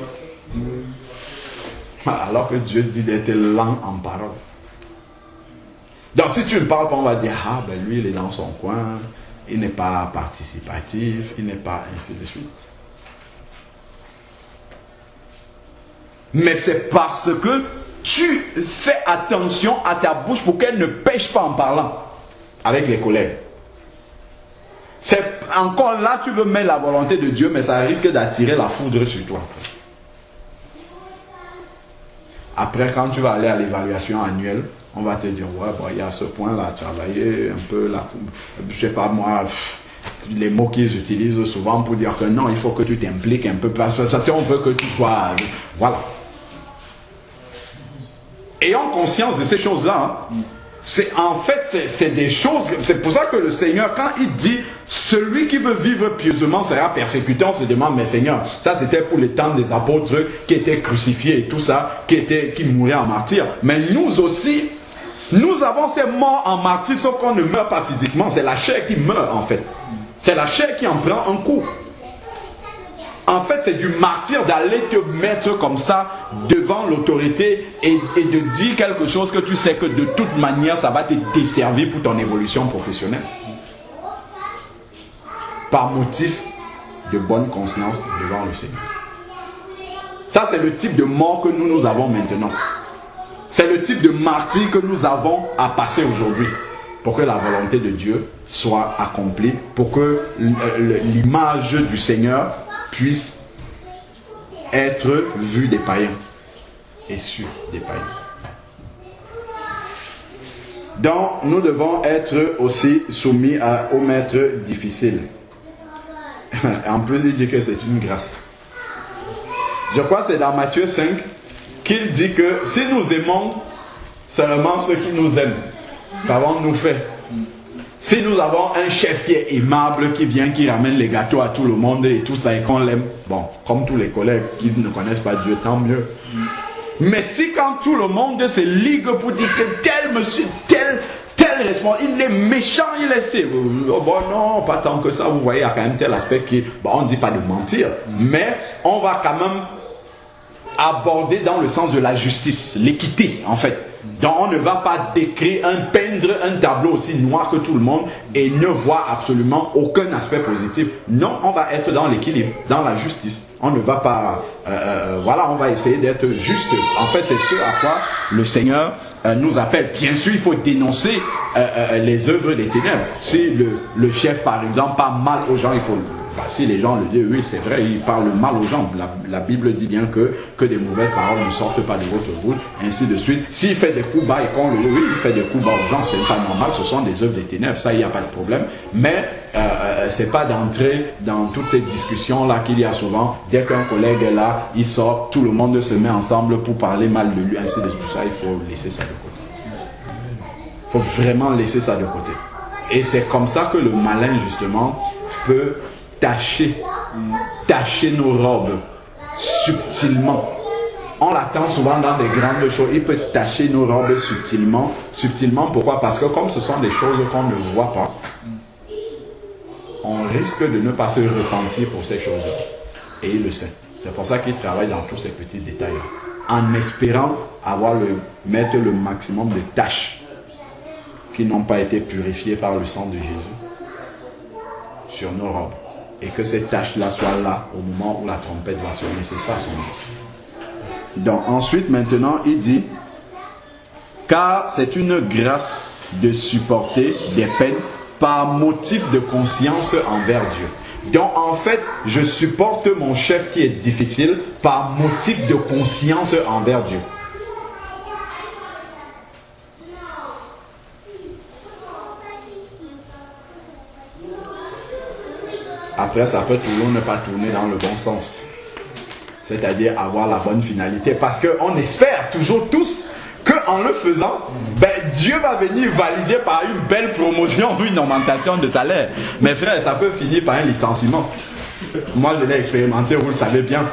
Alors que Dieu dit d'être lent en parole. Donc si tu ne parles pas, on va dire, ah ben lui il est dans son coin, il n'est pas participatif, il n'est pas ainsi de suite. Mais c'est parce que tu fais attention à ta bouche pour qu'elle ne pêche pas en parlant avec les collègues. C'est encore là, tu veux mettre la volonté de Dieu, mais ça risque d'attirer la foudre sur toi. Après, quand tu vas aller à l'évaluation annuelle, on va te dire, ouais, bon, il y a ce point-là, travailler un peu, je sais pas moi, les mots qu'ils utilisent souvent pour dire que non, il faut que tu t'impliques un peu, parce que si on veut que tu sois, voilà. Ayons conscience de ces choses-là. C'est des choses, c'est pour ça que le Seigneur, quand il dit, celui qui veut vivre pieusement sera persécuté, on se demande, mais Seigneur, ça c'était pour les temps des apôtres qui étaient crucifiés et tout ça, qui mouraient en martyr. Mais nous aussi, nous avons ces morts en martyr, sauf qu'on ne meurt pas physiquement, c'est la chair qui meurt en fait. C'est la chair qui en prend un coup. En fait, c'est du martyr d'aller te mettre comme ça devant l'autorité et de dire quelque chose que tu sais que de toute manière, ça va te desservir pour ton évolution professionnelle. Par motif de bonne conscience devant le Seigneur. Ça, c'est le type de mort que nous avons maintenant. C'est le type de martyr que nous avons à passer aujourd'hui. Pour que la volonté de Dieu soit accomplie. Pour que l'image du Seigneur puisse être vue des païens et su des païens. Donc, nous devons être aussi soumis au maître difficile. En plus, il dit que c'est une grâce. Je crois que c'est dans Matthieu 5 qu'il dit que si nous aimons seulement ceux qui nous aiment, qu'avons-nous fait? Si nous avons un chef qui est aimable, qui vient, qui ramène les gâteaux à tout le monde et tout ça et qu'on l'aime, bon, comme tous les collègues qui ne connaissent pas Dieu, tant mieux. Mais si quand tout le monde se ligue pour dire que tel monsieur, tel responsable, il est méchant, il est c'est, bon non, pas tant que ça, vous voyez, il y a quand même tel aspect qui, bon, on ne dit pas de mentir, mais on va quand même aborder dans le sens de la justice, l'équité en fait. Donc on ne va pas peindre un tableau aussi noir que tout le monde et ne voir absolument aucun aspect positif. Non, on va être dans l'équilibre, dans la justice. On ne va pas, on va essayer d'être juste. En fait, c'est ce à quoi le Seigneur nous appelle. Bien sûr, il faut dénoncer les œuvres des ténèbres. Si le chef, par exemple, parle mal aux gens, il faut... si les gens le disent, oui, c'est vrai, ils parlent mal aux gens. La Bible dit bien que des mauvaises paroles ne sortent pas de votre bouche, ainsi de suite. S'il fait des coups bas et qu'on le dit, oui, il fait des coups bas aux gens, c'est pas normal, ce sont des œuvres des ténèbres, ça, il n'y a pas de problème. Mais c'est pas d'entrer dans toutes ces discussions-là qu'il y a souvent. Dès qu'un collègue est là, il sort, tout le monde se met ensemble pour parler mal de lui, ainsi de suite. Ça, il faut laisser ça de côté. Il faut vraiment laisser ça de côté. Et c'est comme ça que le malin, justement, peut tacher nos robes subtilement. On l'attend souvent dans des grandes choses. Il peut tacher nos robes subtilement. Pourquoi? Parce que comme ce sont des choses qu'on ne voit pas, on risque de ne pas se repentir pour ces choses-là. Et il le sait. C'est pour ça qu'il travaille dans tous ces petits détails-là. En espérant mettre le maximum de tâches qui n'ont pas été purifiées par le sang de Jésus sur nos robes. Et que ces tâches-là soient là au moment où la trompette va sonner. C'est ça son but. Donc ensuite, maintenant, il dit, car c'est une grâce de supporter des peines par motif de conscience envers Dieu. Donc en fait, je supporte mon chef qui est difficile par motif de conscience envers Dieu. Après, ça peut toujours ne pas tourner dans le bon sens. C'est-à-dire avoir la bonne finalité. Parce qu'on espère toujours tous qu'en le faisant, Dieu va venir valider par une belle promotion, une augmentation de salaire. Mes frères, ça peut finir par un licenciement. Moi, je l'ai expérimenté, vous le savez bien.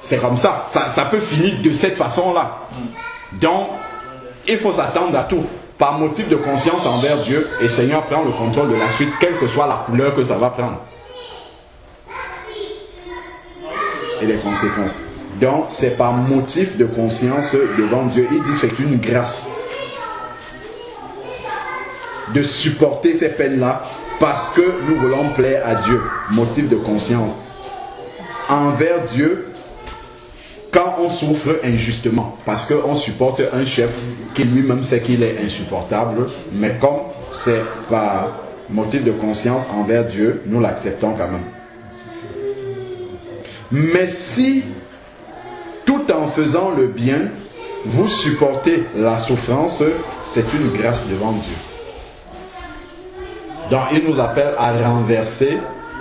C'est comme ça. Ça peut finir de cette façon-là. Donc, il faut s'attendre à tout. Par motif de conscience envers Dieu, et Seigneur prend le contrôle de la suite, quelle que soit la couleur que ça va prendre. Et les conséquences. Donc, c'est par motif de conscience devant Dieu. Il dit que c'est une grâce de supporter ces peines-là parce que nous voulons plaire à Dieu. Motif de conscience. Envers Dieu, quand on souffre injustement, parce qu'on supporte un chef qui lui-même sait qu'il est insupportable, mais comme c'est par motif de conscience envers Dieu, nous l'acceptons quand même. Mais si, tout en faisant le bien, vous supportez la souffrance, c'est une grâce devant Dieu. Donc il nous appelle à renverser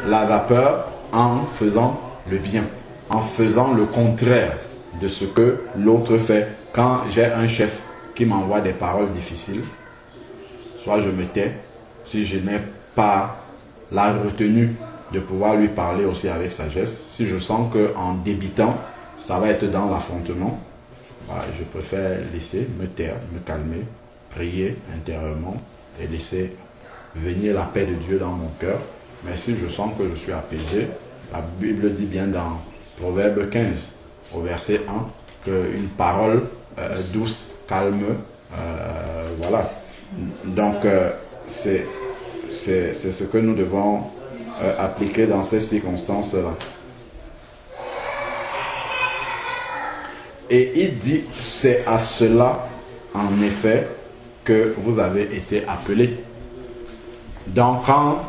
la vapeur en faisant le bien, en faisant le contraire de ce que l'autre fait. Quand j'ai un chef qui m'envoie des paroles difficiles, soit je me tais, si je n'ai pas la retenue de pouvoir lui parler aussi avec sagesse, si je sens qu'en débitant, ça va être dans l'affrontement, je préfère laisser me taire, me calmer, prier intérieurement et laisser venir la paix de Dieu dans mon cœur. Mais si je sens que je suis apaisé, la Bible dit bien dans Proverbe 15, au verset 1, qu'une parole douce, calme, voilà. Donc, c'est ce que nous devons appliquer dans ces circonstances-là. Et il dit, c'est à cela, en effet, que vous avez été appelés. Donc, quand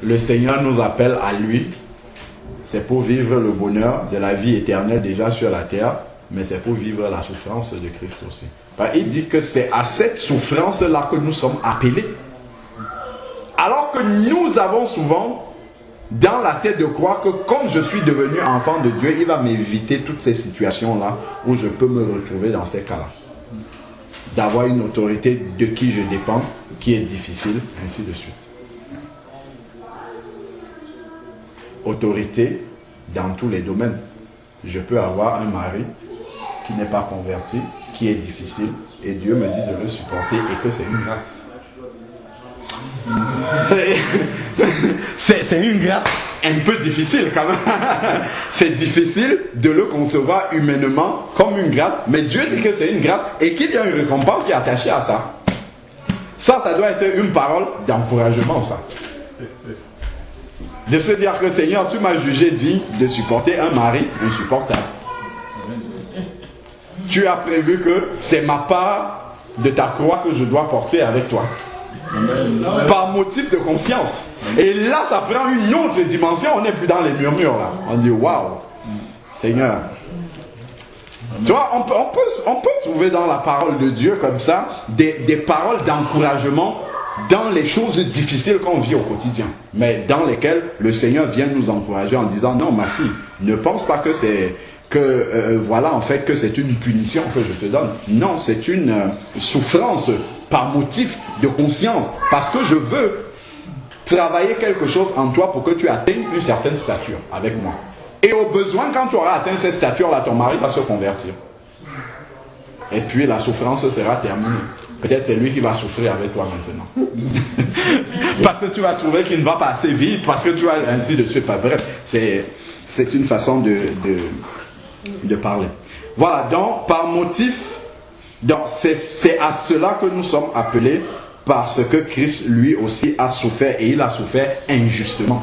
le Seigneur nous appelle à lui, c'est pour vivre le bonheur de la vie éternelle déjà sur la terre, mais c'est pour vivre la souffrance de Christ aussi. Il dit que c'est à cette souffrance-là que nous sommes appelés. Alors que nous avons souvent dans la tête de croire que comme je suis devenu enfant de Dieu, il va m'éviter toutes ces situations-là où je peux me retrouver dans ces cas-là. D'avoir une autorité de qui je dépends, qui est difficile, ainsi de suite. Autorité dans tous les domaines. Je peux avoir un mari qui n'est pas converti, qui est difficile, et Dieu me dit de le supporter et que c'est une grâce. C'est une grâce un peu difficile quand même. C'est difficile de le concevoir humainement comme une grâce, mais Dieu dit que c'est une grâce et qu'il y a une récompense qui est attachée à ça. Ça doit être une parole d'encouragement, ça. De se dire que Seigneur, tu m'as jugé digne de supporter un mari insupportable. Tu as prévu que c'est ma part de ta croix que je dois porter avec toi. Par motif de conscience. Et là, ça prend une autre dimension. On n'est plus dans les murmures là. On dit waouh, Seigneur. Tu vois, on peut trouver dans la parole de Dieu comme ça des paroles d'encouragement dans les choses difficiles qu'on vit au quotidien, mais dans lesquelles le Seigneur vient nous encourager en disant non, ma fille, ne pense pas que c'est voilà en fait que c'est une punition que je te donne. Non, c'est une souffrance par motif de conscience, parce que je veux travailler quelque chose en toi pour que tu atteignes une certaine stature avec moi. Et au besoin, quand tu auras atteint cette stature-là, ton mari va se convertir. Et puis la souffrance sera terminée. Peut-être c'est lui qui va souffrir avec toi maintenant. Parce que tu vas trouver qu'il ne va pas assez vite, parce que tu vas ainsi de suite. Enfin, bref, c'est une façon de parler. Voilà, donc par motif, c'est à cela que nous sommes appelés, parce que Christ lui aussi a souffert, et il a souffert injustement.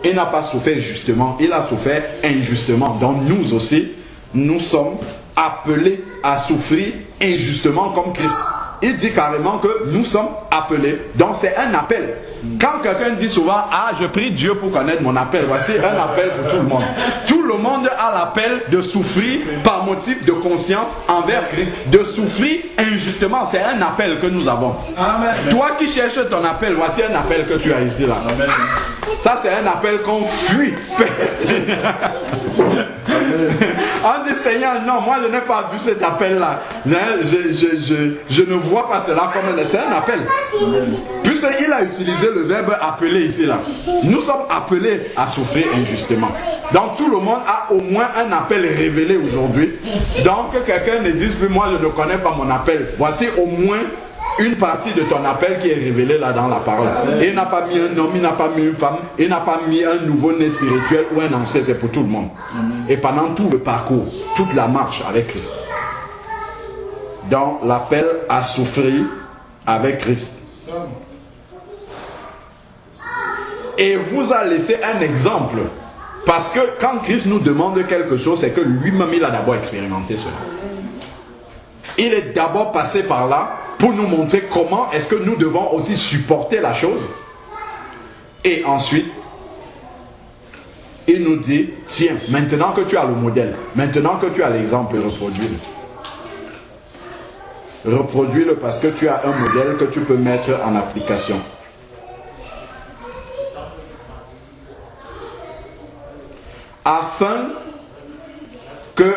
Il n'a pas souffert justement, il a souffert injustement. Donc nous aussi, nous sommes appelés à souffrir injustement comme Christ. Il dit carrément que nous sommes appelés. Donc c'est un appel. Quand quelqu'un dit souvent, ah, je prie Dieu pour connaître mon appel, voici un appel pour tout le monde. Tout le monde a l'appel de souffrir par motif de conscience envers Christ, de souffrir injustement. C'est un appel que nous avons. Amen. Toi qui cherches ton appel, voici un appel que tu as ici là. Amen. Ça c'est un appel qu'on fuit. On dit Seigneur, non, moi je n'ai pas vu cet appel-là. Je ne vois pas cela comme un appel. Puisqu'il a utilisé le verbe appeler ici là. Nous sommes appelés à souffrir injustement. Donc tout le monde a au moins un appel révélé aujourd'hui. Donc quelqu'un ne dise plus moi je ne connais pas mon appel. Voici au moins une partie de ton appel qui est révélée là dans la parole. Et il n'a pas mis un homme, il n'a pas mis une femme, il n'a pas mis un nouveau-né spirituel ou un ancêtre, c'est pour tout le monde. Et pendant tout le parcours, toute la marche avec Christ. Donc l'appel à souffrir avec Christ. Et vous a laissé un exemple. Parce que quand Christ nous demande quelque chose, c'est que lui-même il a d'abord expérimenté cela. Il est d'abord passé par là pour nous montrer comment est-ce que nous devons aussi supporter la chose. Et ensuite, il nous dit, tiens, maintenant que tu as le modèle, maintenant que tu as l'exemple, reproduis-le. Reproduis-le parce que tu as un modèle que tu peux mettre en application. Afin que,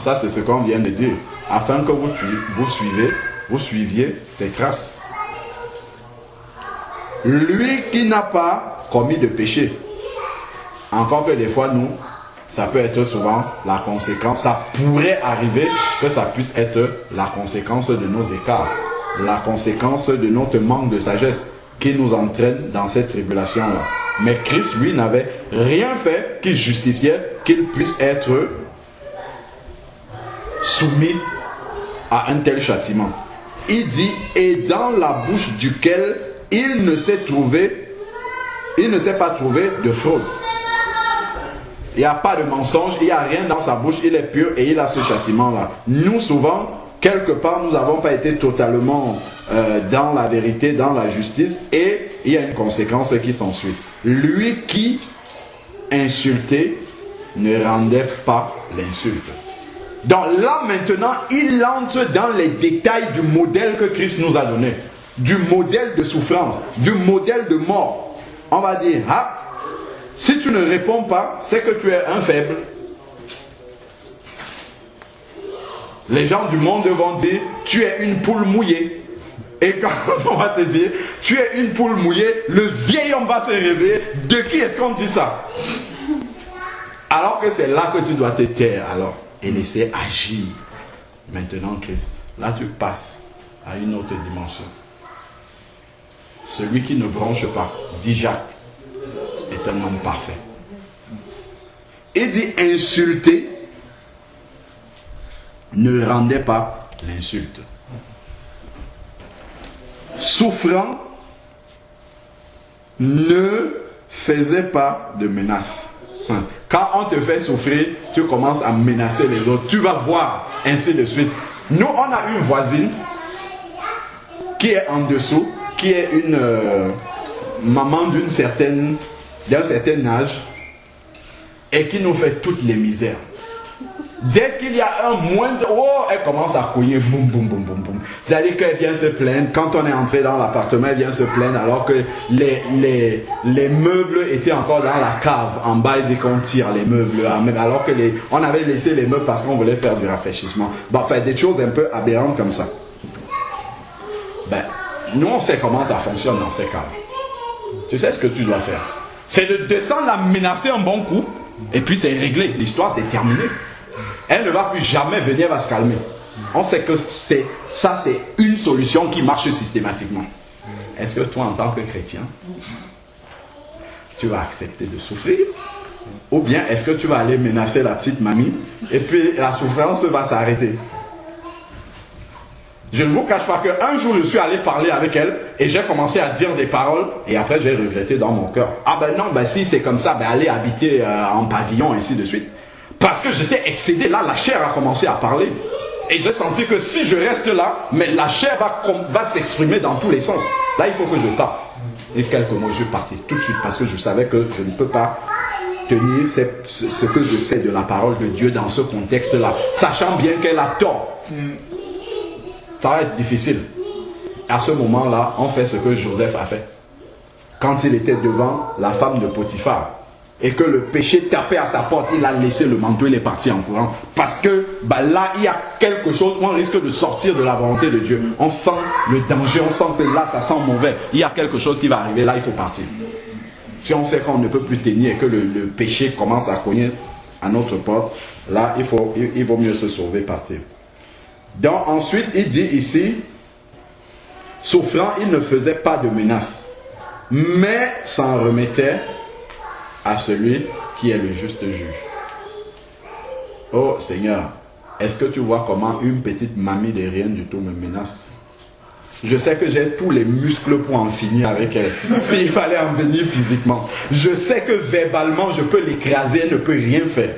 ça c'est ce qu'on vient de dire, afin que vous suiviez ses traces. Lui qui n'a pas commis de péché. Encore que des fois nous, ça peut être souvent la conséquence, ça pourrait arriver que ça puisse être la conséquence de nos écarts, la conséquence de notre manque de sagesse qui nous entraîne dans cette tribulation-là. Mais Christ, lui, n'avait rien fait qui justifiait qu'il puisse être soumis à un tel châtiment. Il dit, et dans la bouche duquel il ne s'est pas trouvé de fraude. Il n'y a pas de mensonge, il n'y a rien dans sa bouche, il est pur et il a ce châtiment-là. Nous, souvent, quelque part, nous n'avons pas été totalement dans la vérité, dans la justice, et il y a une conséquence qui s'ensuit. Lui qui insultait ne rendait pas l'insulte. Donc là maintenant, il entre dans les détails du modèle que Christ nous a donné, du modèle de souffrance, du modèle de mort. On va dire, si tu ne réponds pas, c'est que tu es un faible. Les gens du monde vont dire, tu es une poule mouillée. Et quand on va te dire, tu es une poule mouillée, le vieil homme va se réveiller. De qui est-ce qu'on dit ça? Alors que c'est là que tu dois te taire alors et laisser agir. Maintenant Christ, là tu passes à une autre dimension. Celui qui ne bronche pas, dit Jacques, est un homme parfait. Il dit insulter ne rendait pas l'insulte. Souffrant ne faisait pas de menaces. Quand on te fait souffrir, tu commences à menacer les autres. Tu vas voir, ainsi de suite. Nous, on a une voisine qui est en dessous, qui est une maman d'un certain âge et qui nous fait toutes les misères. Dès qu'il y a un moindre... Oh, elle commence à cogner. Boum, boum, boum, boum, boum. C'est-à-dire qu'elle vient se plaindre. Quand on est entré dans l'appartement, elle vient se plaindre alors que les meubles étaient encore dans la cave. En bas, il dit qu'on tire les meubles. Alors que on avait laissé les meubles parce qu'on voulait faire du rafraîchissement. Bon, enfin, des choses un peu aberrantes comme ça. Ben, nous, on sait comment ça fonctionne dans ces cas. Tu sais ce que tu dois faire. C'est de descendre la menacer un bon coup. Et puis c'est réglé. L'histoire, c'est terminé. Elle ne va plus jamais venir, elle va se calmer. On sait que c'est une solution qui marche systématiquement. Est-ce que toi, en tant que chrétien, tu vas accepter de souffrir? Ou bien est-ce que tu vas aller menacer la petite mamie et puis la souffrance va s'arrêter? Je ne vous cache pas qu'un jour, je suis allé parler avec elle et j'ai commencé à dire des paroles et après j'ai regretté dans mon cœur. Ah ben non, ben si c'est comme ça, ben allez habiter en pavillon, ainsi de suite. Parce que j'étais excédé, là la chair a commencé à parler. Et j'ai senti que si je reste là, mais la chair va s'exprimer dans tous les sens. Là il faut que je parte. Et quelques mots, je suis parti tout de suite parce que je savais que je ne peux pas tenir ce que je sais de la parole de Dieu dans ce contexte-là. Sachant bien qu'elle a tort. Ça va être difficile. À ce moment-là, on fait ce que Joseph a fait. Quand il était devant la femme de Potiphar. et que le péché tapait à sa porte, il a laissé le manteau, il est parti en courant. Parce que là, il y a quelque chose, on risque de sortir de la volonté de Dieu. On sent le danger, on sent que là, ça sent mauvais. Il y a quelque chose qui va arriver, là, il faut partir. Si on sait qu'on ne peut plus tenir et que le péché commence à cogner à notre porte, là, il vaut mieux se sauver, partir. Donc, ensuite, il dit ici, souffrant, il ne faisait pas de menaces, mais s'en remettait à celui qui est le juste juge. Oh Seigneur, est-ce que tu vois comment une petite mamie de rien du tout me menace? Je sais que j'ai tous les muscles pour en finir avec elle, s'il fallait en venir physiquement. Je sais que verbalement, je peux l'écraser, elle ne peut rien faire.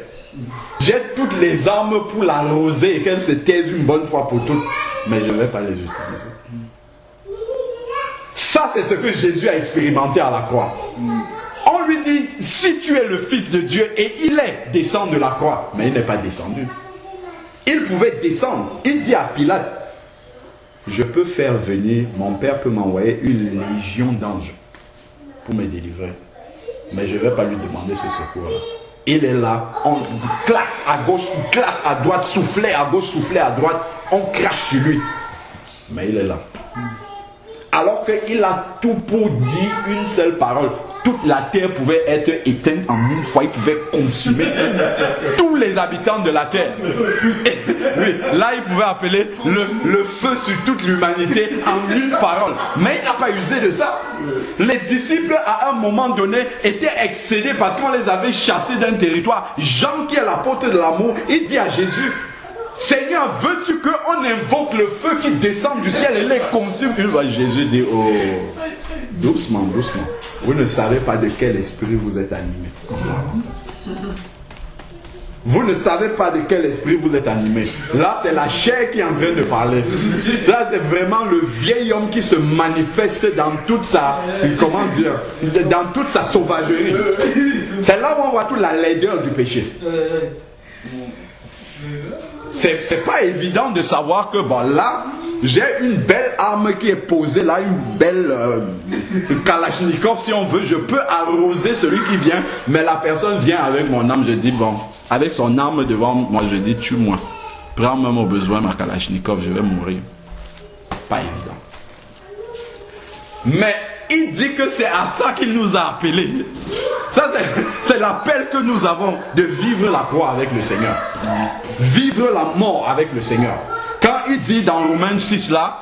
J'ai toutes les armes pour l'arroser et qu'elle se taise une bonne fois pour toutes, mais je ne vais pas les utiliser. Ça, c'est ce que Jésus a expérimenté à la croix. On lui dit, si tu es le Fils de Dieu, et il est descendu de la croix, mais il n'est pas descendu. Il pouvait descendre. Il dit à Pilate, je peux faire venir, mon Père peut m'envoyer une légion d'anges pour me délivrer. Mais je ne vais pas lui demander ce secours-là. Il est là, on claque à gauche, claque à droite, soufflait à gauche, soufflait à droite, on crache sur lui. Mais il est là. Alors qu'il a tout pour dire une seule parole. Toute la terre pouvait être éteinte en une fois. Il pouvait consumer tous les habitants de la terre. Oui, là, il pouvait appeler le feu sur toute l'humanité en une parole. Mais il n'a pas usé de ça. Les disciples, à un moment donné, étaient excédés parce qu'on les avait chassés d'un territoire. Jean, qui est l'apôtre de l'amour, il dit à Jésus, Seigneur, veux-tu qu'on invoque le feu qui descend du ciel et les consume? Jésus dit, oh, doucement, doucement. Vous ne savez pas de quel esprit vous êtes animé. Vous ne savez pas de quel esprit vous êtes animé. Là, c'est la chair qui est en train de parler. Là, c'est vraiment le vieil homme qui se manifeste dans toute sa, comment dire, dans toute sa sauvagerie. C'est là où on voit toute la laideur du péché. C'est pas évident de savoir que bon là j'ai une belle arme qui est posée là, une belle Kalachnikov si on veut, je peux arroser celui qui vient, mais la personne vient avec mon arme, je dis bon, avec son arme devant moi, je dis tue-moi, prends même au besoin ma Kalachnikov, je vais mourir. Pas évident. Mais il dit que c'est à ça qu'il nous a appelés. Ça, c'est l'appel que nous avons de vivre la croix avec le Seigneur. Vivre la mort avec le Seigneur. Quand il dit dans Romains 6 là,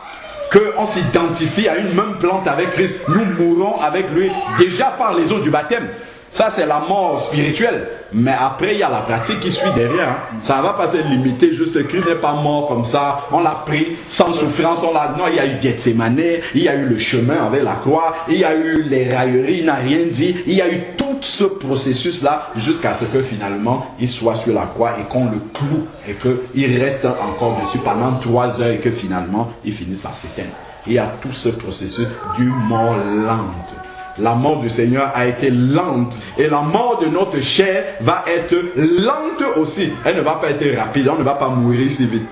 qu'on s'identifie à une même plante avec Christ, nous mourrons avec lui déjà par les eaux du baptême. Ça, c'est la mort spirituelle. Mais après, il y a la pratique qui suit derrière. Ça ne va pas se limiter juste. Christ n'est pas mort comme ça. On l'a pris sans souffrance. Non, il y a eu Gethsemane. Il y a eu le chemin avec la croix. Il y a eu les railleries. Il n'a rien dit. Il y a eu tout ce processus-là jusqu'à ce que finalement, il soit sur la croix et qu'on le cloue. Et qu'il reste encore dessus pendant 3 heures et que finalement, il finisse par s'éteindre. Il y a tout ce processus d'une mort lente. La mort du Seigneur a été lente et la mort de notre chair va être lente aussi. Elle ne va pas être rapide, on ne va pas mourir si vite.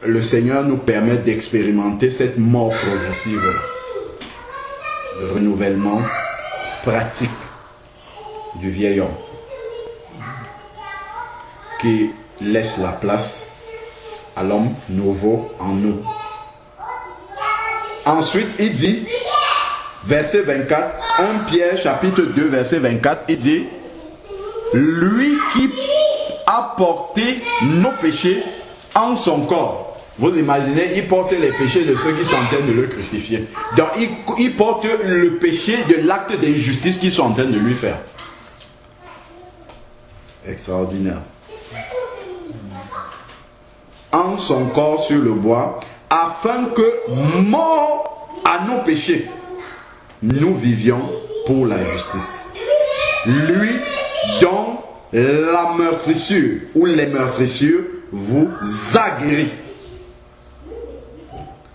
Le Seigneur nous permet d'expérimenter cette mort progressive. Le renouvellement pratique du vieil homme qui laisse la place à l'homme nouveau en nous. Ensuite, il dit, verset 24, 1 Pierre chapitre 2, verset 24, il dit, lui qui a porté nos péchés en son corps. Vous imaginez, il porte les péchés de ceux qui sont en train de le crucifier. Donc, il porte le péché de l'acte d'injustice qu'ils sont en train de lui faire. Extraordinaire. En son corps sur le bois, afin que, morts à nos péchés, nous vivions pour la justice. Lui dont la meurtrissure ou les meurtrissures vous agrée.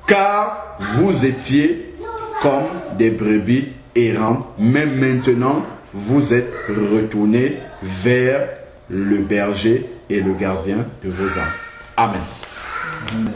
Car vous étiez comme des brebis errantes, mais maintenant vous êtes retournés vers le berger et le gardien de vos âmes. Amen. Amen.